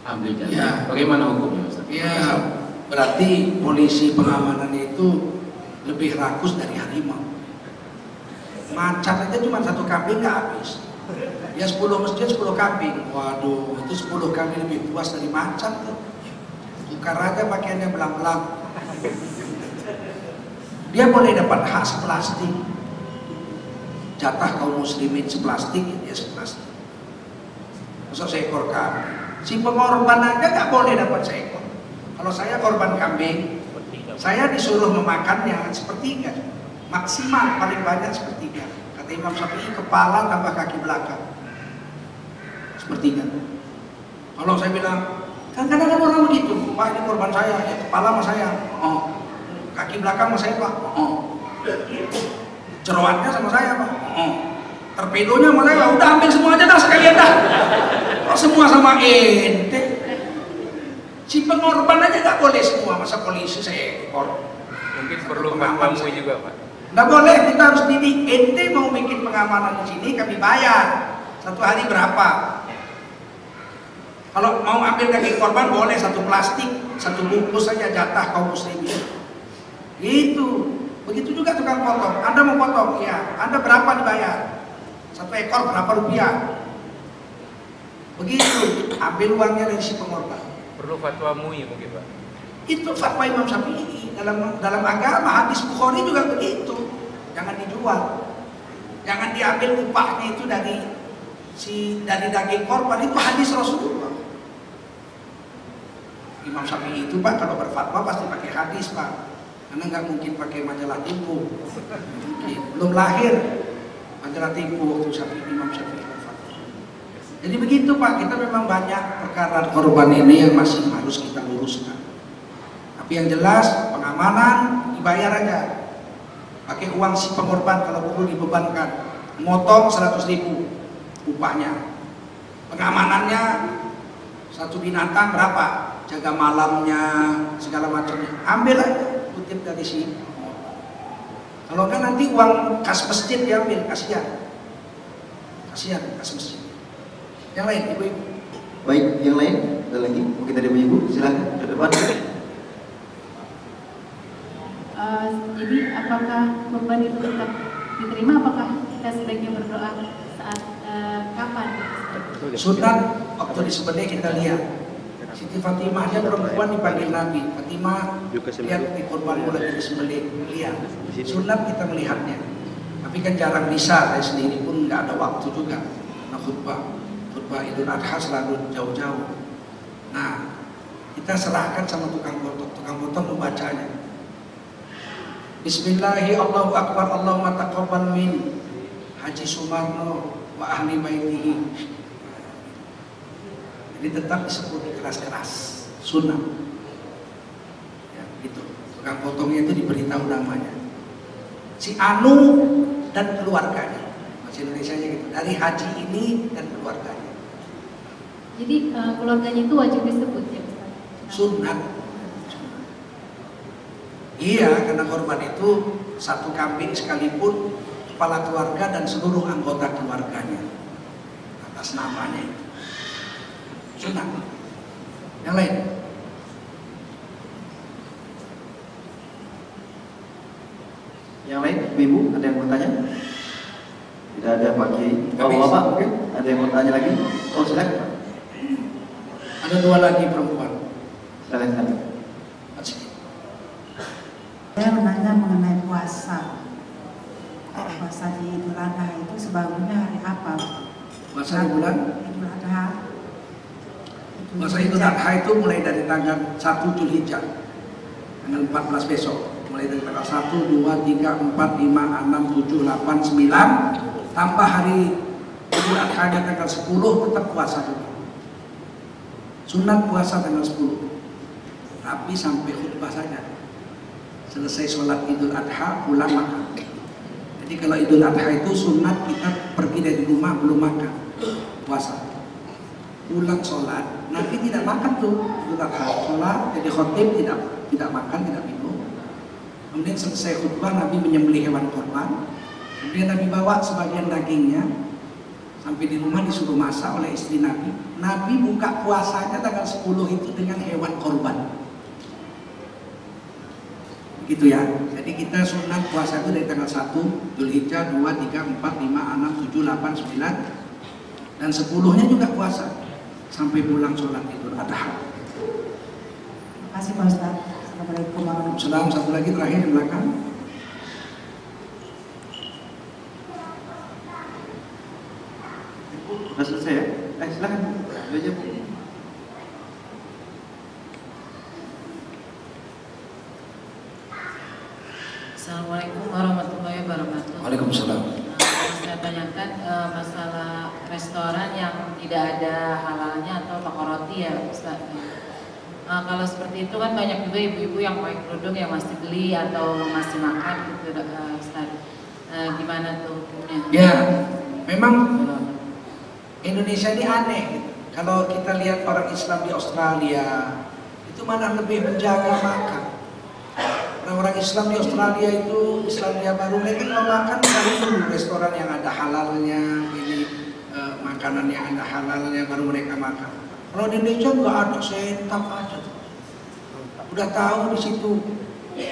[SPEAKER 5] ambil jatah. Ya. Bagaimana hukumnya Ustaz?
[SPEAKER 2] Ya, berarti polisi pengamanannya itu lebih rakus dari harimau. Macan aja cuma satu kambing nggak habis. Ya 10 masjid 10 kambing. Waduh, itu 10 kambing lebih puas dari macan tuh. Tukar aja pakaiannya belang-belang. Dia boleh dapat hak seplastik. Jatah kaum muslimin seplastik, dia seplastik. Masuk seekor kambing. Si pengorban aja nggak boleh dapat seekor. Kalau saya korban kambing, saya disuruh memakannya sepertiga, maksimal paling banyak sepertiga. Kata Imam Syafi'i, kepala tambah kaki belakang sepertiga. Kalau saya bilang, kan kadang-kadang orang begitu, Pak ini korban saya, ya kepala sama saya, oh. Kaki belakang sama saya Pak, oh. Jeroannya sama saya Pak, oh. Torpedonya sama saya, udah ambil semua aja dah sekalian dah. Kok semua sama ente? Si pengorban aja nggak boleh semua, masa polisi seekor.
[SPEAKER 4] Mungkin perlu fatwa juga Pak.
[SPEAKER 2] Nggak boleh, kita harus didik. Ente mau bikin pengamanan di sini, kami bayar. Satu hari berapa? Kalau mau ambil daging korban boleh satu plastik, satu bungkus saja jatah kaum muslimin. Gitu. Begitu juga tukang potong. Anda mau potong, ya. Anda berapa dibayar? Satu ekor berapa rupiah? Begitu. Ambil uangnya dari si pengorban.
[SPEAKER 4] Perlu fatwa MUI mungkin Pak.
[SPEAKER 2] Itu fatwa Imam Syafi'i. Dalam agama hadis Bukhari juga begitu. Jangan dijual. Jangan diambil upahnya itu dari daging korban, itu hadis Rasulullah. Imam Syafi'i itu Pak kalau berfatwa pasti pakai hadis Pak. Karena nggak mungkin pakai majalah Tempo. Belum lahir majalah Tempo waktu Imam Syafi'i berfatwa. Jadi begitu Pak, kita memang banyak perkara korban ini yang masih harus kita luruskan. Tapi yang jelas pengamanan dibayar aja, pakai uang si pengorban kalau perlu dibebankan, motong 100.000 upahnya. Pengamanannya satu binatang berapa? Jaga malamnya, segala macamnya. Ambil aja, kutip dari sini. Kalau enggak nanti uang kas masjid diambil, kasihan. Kasihan kas masjid. Yang lain, ibu-ibu.
[SPEAKER 1] Baik, yang lain ada lagi? Mungkin ada ibu, silakan ke depan.
[SPEAKER 6] Jadi apakah korban itu tetap diterima? Apakah kita sebaiknya berdoa saat kapan?
[SPEAKER 2] Sunat waktu disembelih kita lihat. Siti Fatimah dia perempuan dipanggil Nabi. Fatimah lihat di korbanmu lagi disembelih, lihat. Sunat kita melihatnya. Tapi kan jarang bisa, saya sendiri pun nggak ada waktu juga. Nah khutbah Idul Adha selalu jauh-jauh. Nah kita serahkan sama tukang potong membacanya. Bismillahi Allahu Akbar Allahumma taqabbal min Haji Sumarno wa ahli baitihi. Jadi tetap disebut keras-keras sunnah. Ya, gitu. Tukang potongnya itu diberitahu namanya. Si Anu dan keluarganya. Bahasa Indonesianya gitu. Dari haji ini dan keluarganya.
[SPEAKER 6] Jadi keluarganya itu wajib disebut ya Ustaz?
[SPEAKER 2] Sunnah. Iya, karena korban itu satu kambing sekalipun kepala keluarga dan seluruh anggota keluarganya atas namanya itu. Sunnah. Yang lain?
[SPEAKER 1] Yang lain, ibu ada yang mau tanya? Tidak ada Pak Kiai. Kalau Bapak mungkin ada yang mau tanya lagi? Oh silakan.
[SPEAKER 2] Ada dua lagi perempuan.
[SPEAKER 1] Silakan.
[SPEAKER 7] Saya menanya mengenai puasa. Puasa di Idul Adha itu sebagusnya hari apa?
[SPEAKER 2] Puasa di bulan
[SPEAKER 7] Idul Adha.
[SPEAKER 2] Puasa Idul Adha itu mulai dari tanggal 1 Zulhijjah, tanggal 14 besok. Mulai dari tanggal 1, 2, 3, 4, 5, 6, 7, 8, 9 tambah hari Idul Adha tanggal 10 tetap puasa dulu. Sunat puasa tanggal 10, tapi sampai khutbah saja. Selesai sholat Idul Adha pulang makan. Jadi kalau Idul Adha itu sunat kita pergi dari rumah belum makan, puasa. Pulang sholat, Nabi tidak makan tuh Idul Adha. Sholat jadi khotib tidak makan, tidak minum. Kemudian selesai khutbah Nabi menyembelih hewan korban. Kemudian Nabi bawa sebagian dagingnya sampai di rumah disuruh masak oleh istri Nabi. Nabi buka puasanya tanggal 10 itu dengan hewan korban. Gitu ya. Jadi kita sunat puasa itu dari tanggal 1 Dzulhijjah, 2, 3, 4, 5, 6, 7, 8, 9 dan 10-nya juga puasa sampai pulang sholat Idul Adha.
[SPEAKER 7] Terima kasih Pak Ustaz. Assalamualaikum warahmatullahi wabarakatuh.
[SPEAKER 2] Satu lagi terakhir di belakang.
[SPEAKER 1] Sudah selesai ya? Silakan. Itu aja Bu.
[SPEAKER 8] Assalamualaikum warahmatullahi wabarakatuh.
[SPEAKER 2] Waalaikumsalam.
[SPEAKER 8] Saya tanyakan masalah restoran yang tidak ada halalnya atau toko roti ya Ustaz. Kalau seperti itu kan banyak juga ibu-ibu yang pakai kerudung yang masih beli atau masih makan gitu Ustaz. Gimana tuh hukumnya?
[SPEAKER 2] Ya, memang Indonesia ini aneh. Kalau kita lihat orang Islam di Australia itu malah lebih menjaga makan. Orang-orang Islam di Australia itu Islamnya baru, mereka kalau makan cari dulu restoran yang ada halalnya, ini makanan yang ada halalnya baru mereka makan. Kalau di Indonesia nggak ada, sentap aja tuh. Udah tahu di situ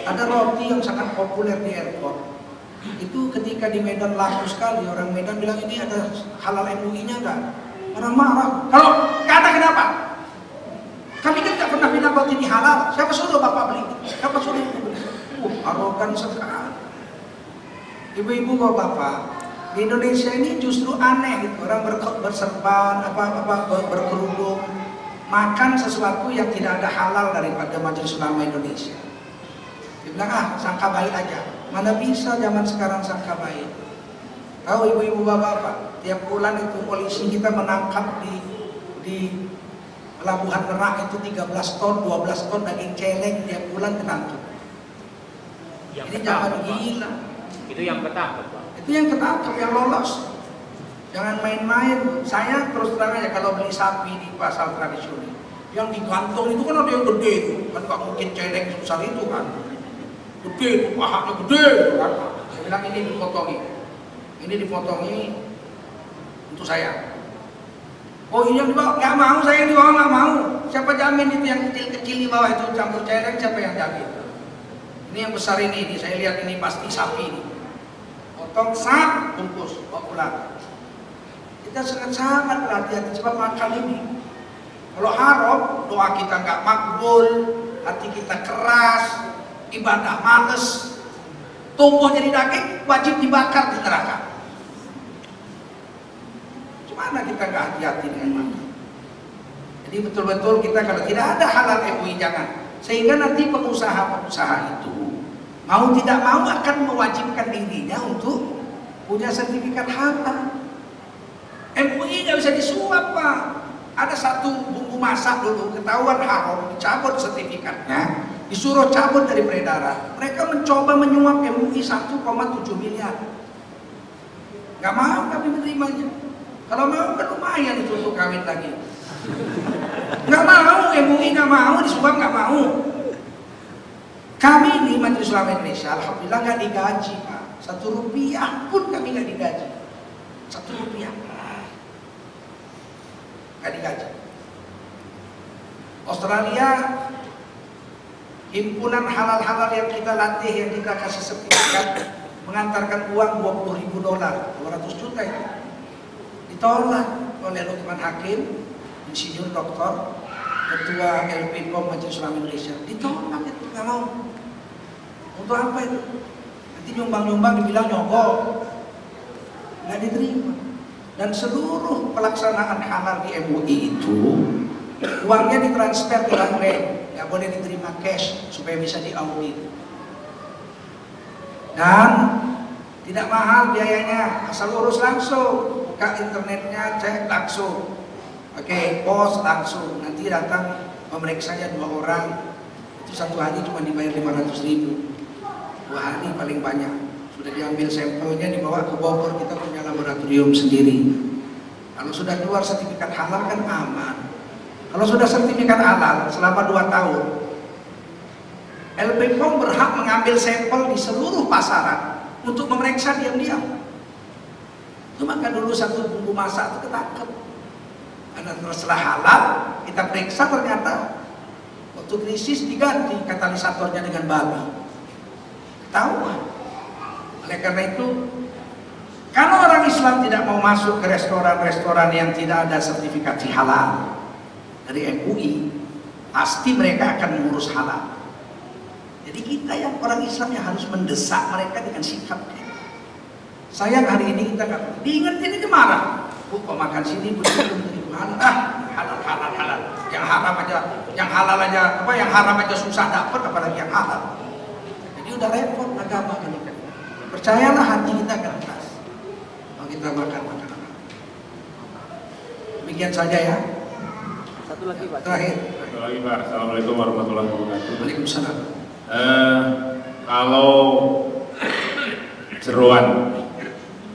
[SPEAKER 2] ada roti yang sangat populer di airport. Itu ketika di Medan laku sekali, orang Medan bilang ini ada halal MUI-nya enggak? Orang marah. Kalau kata kenapa? Kami kan nggak pernah bilang roti ini halal. Siapa suruh bapak beli? Siapa suruh ibu beli? Arogan sekali. Ibu-ibu bapak, di Indonesia ini justru aneh gitu. Orang berserban, berkerudung, makan sesuatu yang tidak ada halal daripada Majelis Ulama Indonesia. Dia bilang sangka baik aja. Mana bisa zaman sekarang sangka baik. Tahu ibu-ibu bapak-bapak, tiap bulan itu polisi kita menangkap di Pelabuhan Merak itu 13 ton, 12 ton daging celeng tiap bulan ketangkep. Ini jangan gila.
[SPEAKER 4] Itu yang ketangkep, Pak.
[SPEAKER 2] Itu yang ketangkep, yang lolos. Jangan main-main. Saya terus terang aja kalau beli sapi di pasar tradisional, yang digantung itu kan ada yang gede itu, kan gak mungkin celeng sebesar itu kan. Gede, pahanya gede kan. Saya bilang ini dipotongi untuk saya. Oh ini yang dibawa, nggak mau, saya yang dibawa nggak mau. Siapa jamin itu yang kecil-kecil di bawah itu campur celeng, siapa yang jamin? Ini yang besar ini saya lihat ini pasti sapi ini. Potong sak, bungkus, bawa pulang. Kita sangat-sangat berhati-hati sebab makan ini. Kalau haram, doa kita nggak makbul, hati kita keras, ibadah males, tumbuh jadi daging, wajib dibakar di neraka. Mana kita nggak hati-hati dengan makan. Jadi betul-betul kita kalau tidak ada halal MUI jangan. Sehingga nanti pengusaha-pengusaha itu mau tidak mau akan mewajibkan dirinya untuk punya sertifikat halal. MUI nggak bisa disuap, Pak. Ada satu bumbu masak dulu ketahuan haram, dicabut sertifikatnya, disuruh cabut dari peredaran. Mereka mencoba menyuap MUI 1,7 miliar. Nggak mau kami menerimanya. Kalau mau kan lumayan itu untuk kawin lagi. Nggak mau, MUI nggak mau, disuap nggak mau. Kami di Majelis Ulama Indonesia, alhamdulillah nggak digaji, Pak. 1 rupiah pun kami nggak digaji. 1 rupiah nggak digaji. Australia, himpunan halal-halal yang kita latih, yang kita kasih sertifikat, mengantarkan uang $20.000, 200 juta itu. Ditolak oleh Lukman Hakim, Insinyur Doktor, Ketua LPPOM Majelis Ulama Indonesia. Ditolak itu, nggak mau. Untuk apa itu? Nanti nyumbang-nyumbang dibilang nyogok, nggak diterima. Dan seluruh pelaksanaan halal di MUI itu uangnya ditransfer ke bank, nggak boleh diterima cash supaya bisa diaudit. Dan tidak mahal biayanya, asal urus langsung. Buka internetnya, cek langsung. Oke, pos langsung. Nanti datang pemeriksanya 2 orang. Itu 1 hari cuma dibayar 500.000. 2 hari paling banyak. Sudah diambil sampelnya, dibawa ke Bogor, kita punya laboratorium sendiri. Kalau sudah keluar sertifikat halal kan aman. Kalau sudah sertifikat halal selama 2 tahun, LPPOM berhak mengambil sampel di seluruh pasaran untuk memeriksa diam-diam. Itu maka dulu satu bumbu masak itu ketangkep. Karena setelah halal kita periksa ternyata waktu krisis diganti katalisatornya dengan babi. Ketahuan. Oleh karena itu, kalau orang Islam tidak mau masuk ke restoran-restoran yang tidak ada sertifikasi halal dari MUI, pasti mereka akan mengurus halal. Jadi kita yang orang Islam yang harus mendesak mereka dengan sikap. Sayang hari ini kita nggak diingetin aja marah. Bu, kok makan sini belum halal? Halal. Yang halal aja susah dapat, apalagi yang halal. Jadi udah repot agama kan. Percayalah hati kita keras. Kalau kita makan makanan. Demikian saja ya.
[SPEAKER 9] Satu lagi, Pak.
[SPEAKER 2] Terakhir.
[SPEAKER 10] Satu lagi, Pak. Assalamualaikum warahmatullahi wabarakatuh.
[SPEAKER 2] Waalaikumsalam.
[SPEAKER 10] Kalau seruan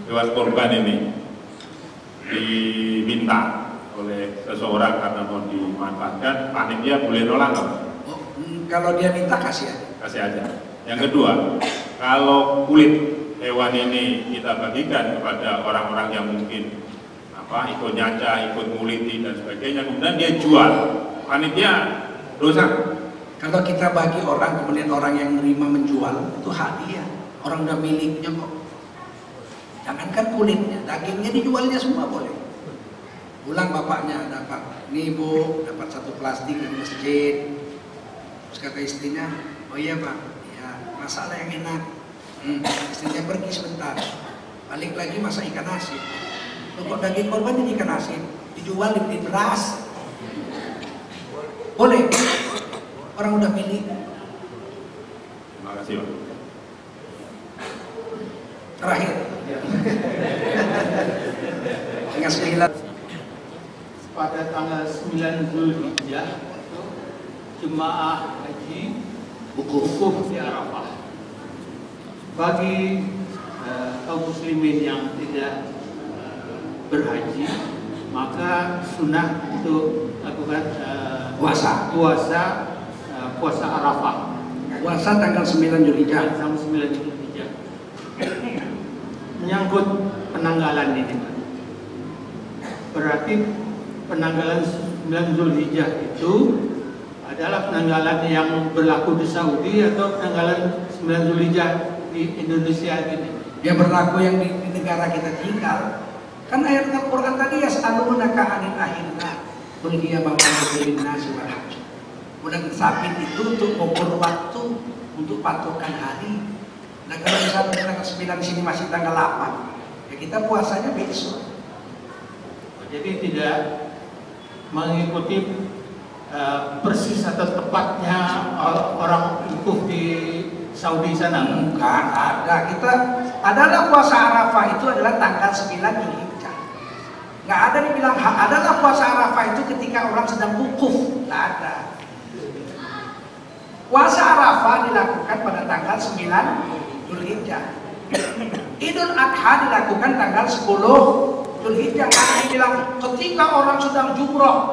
[SPEAKER 10] hewan kurban ini diminta oleh seseorang karena mau dimanfaatkan, panitia boleh nolak nggak?
[SPEAKER 2] Kalau dia minta kasih aja.
[SPEAKER 10] Kasih aja. Yang kedua, kalau kulit hewan ini kita bagikan kepada orang-orang yang mungkin ikut nyaca, ikut nguliti dan sebagainya, kemudian dia jual, panitia dosa.
[SPEAKER 2] Kalau kita bagi orang, kemudian orang yang menerima menjual, itu hak dia. Orang udah miliknya kok. Jangankan kulitnya, dagingnya dijualnya semua boleh. Pulang bapaknya dapat, nih Bu, dapat 1 plastik dari masjid. Terus kata istrinya, oh iya Pak, ya masalah yang enak. Istrinya pergi sebentar, balik lagi masak ikan asin. Kok daging korban jadi ikan asin, dijual di beras. Boleh. Orang udah milik.
[SPEAKER 10] Terima kasih, Pak.
[SPEAKER 2] Terakhir.
[SPEAKER 11] 9 Zulhijjah jemaah haji wukuf di Arafah. Bagi kaum muslimin yang tidak berhaji, maka sunnah untuk lakukan puasa Arafah.
[SPEAKER 2] Puasa tanggal 9 Zulhijjah.
[SPEAKER 11] Tanggal 9 Zulhijjah. Menyangkut penanggalan ini, berarti penanggalan 9 Zulhijjah itu adalah penanggalan yang berlaku di Saudi atau penanggalan 9 Zulhijjah di Indonesia ini?
[SPEAKER 2] Dia berlaku yang di negara kita tinggal. Kan ayat Al-Quran tadi yas'alunaka 'anil ahilla qul hiya mawaqitu lin-nasi wal hajj. Udah sabit itu untuk mengukur waktu, untuk patokan hari. Nah kalau misalnya tanggal 9 di sini masih tanggal 8, ya kita puasanya besok.
[SPEAKER 11] Jadi tidak mengikuti persis atau tepatnya orang wukuf di Saudi sana.
[SPEAKER 2] Enggak ada. Kita adalah puasa Arafah itu adalah tanggal 9 Zulhijjah. Enggak ada dibilang adalah puasa Arafah itu ketika orang sedang wukuf. Enggak ada. Puasa Arafah dilakukan pada tanggal 9 Zulhijjah. Idul Adha dilakukan tanggal 10 Zulhijjah. Karena dibilang ketika orang sedang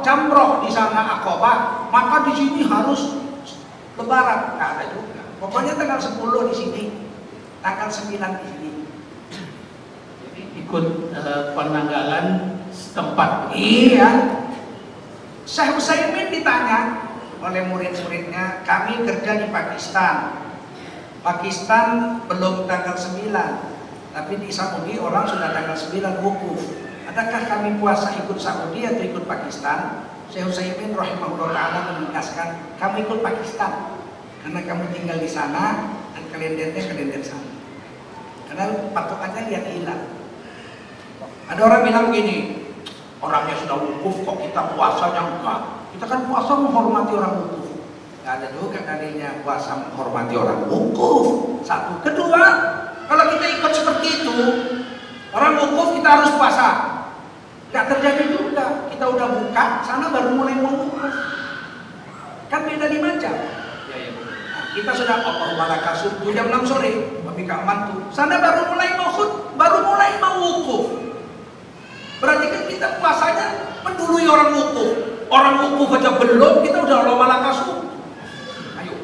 [SPEAKER 2] jamroh di sana Aqabah, maka di sini harus lebaran. Enggak ada juga. Pokoknya tanggal 10 di sini, tanggal 9 di sini.
[SPEAKER 11] Jadi ikut penanggalan setempat.
[SPEAKER 2] Iya. Syekh Utsaimin ditanya oleh murid-muridnya, kami kerja di Pakistan. Pakistan belum tanggal 9, tapi di Saudi orang sudah tanggal 9 wukuf. Adakah kami puasa ikut Saudi atau ikut Pakistan? Syekh Utsaimin rahimahullah ta'ala menegaskan, kami ikut Pakistan. Karena kamu tinggal di sana dan kalendernya kalender sana. Karena patokannya lihat hilal. Ada orang bilang begini, orangnya sudah wukuf kok kita puasanya enggak. Kita kan puasa menghormati orang wukuf. Enggak ada juga dalilnya puasa menghormati orang wukuf. Satu. Kedua, kalau kita ikut seperti itu, orang wukuf kita harus puasa. Enggak terjadi juga. Kita udah buka, sana baru mulai mau wukuf. Kan beda 5 jam. Kita sudah Allahumma subuh jam 6 sore, tapi keaman tuh. Sana baru mulai mau wukuf. Berarti kan kita puasanya mendului orang wukuf. Orang wukuf aja belum, kita udah Allahumma subuh. Ayo.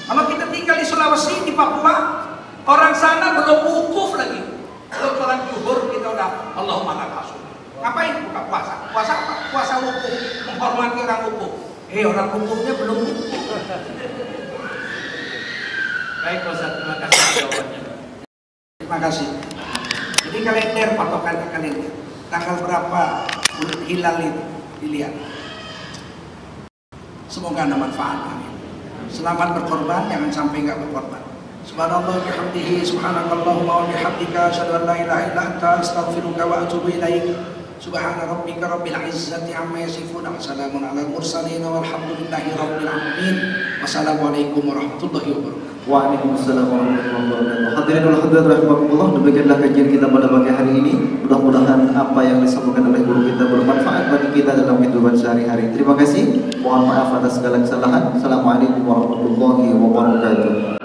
[SPEAKER 2] Kalau kita tinggal di Sulawesi, di Papua, orang sana belum wukuf lagi. Belum sholat zuhur kita udah Allahumma subuh. Ngapain buka puasa? Puasa apa? Puasa wukuf, menghormati orang wukuf. Orang wukufnya belum wukuf.
[SPEAKER 11] Baik, Ustaz, terima kasih jawabannya.
[SPEAKER 2] Terima kasih. Jadi kalender, patokannya kalender. Tanggal berapa hilal itu dilihat. Semoga ada manfaat. Selamat berkorban, jangan sampai nggak berkorban. Subhanallah bihamdihi, subhanakallahumma wa bihamdika, asyhadu an la ilaha illa anta, astaghfiruka wa atubu ilaik. Subhana rabbika rabbil izzati amma yasifun, wa salamun alal mursalin, walhamdulillahi rabbil alamin. Wassalamualaikum warahmatullahi wabarakatuh.
[SPEAKER 1] Waalaikumsalam warahmatullahi wabarakatuh. Hadirin wal hadirat rahimakumullah, demikianlah kajian kita pada pagi hari ini. Mudah-mudahan apa yang disampaikan oleh guru kita bermanfaat bagi kita dalam kehidupan sehari-hari. Terima kasih. Mohon maaf atas segala kesalahan. Assalamualaikum warahmatullahi wabarakatuh.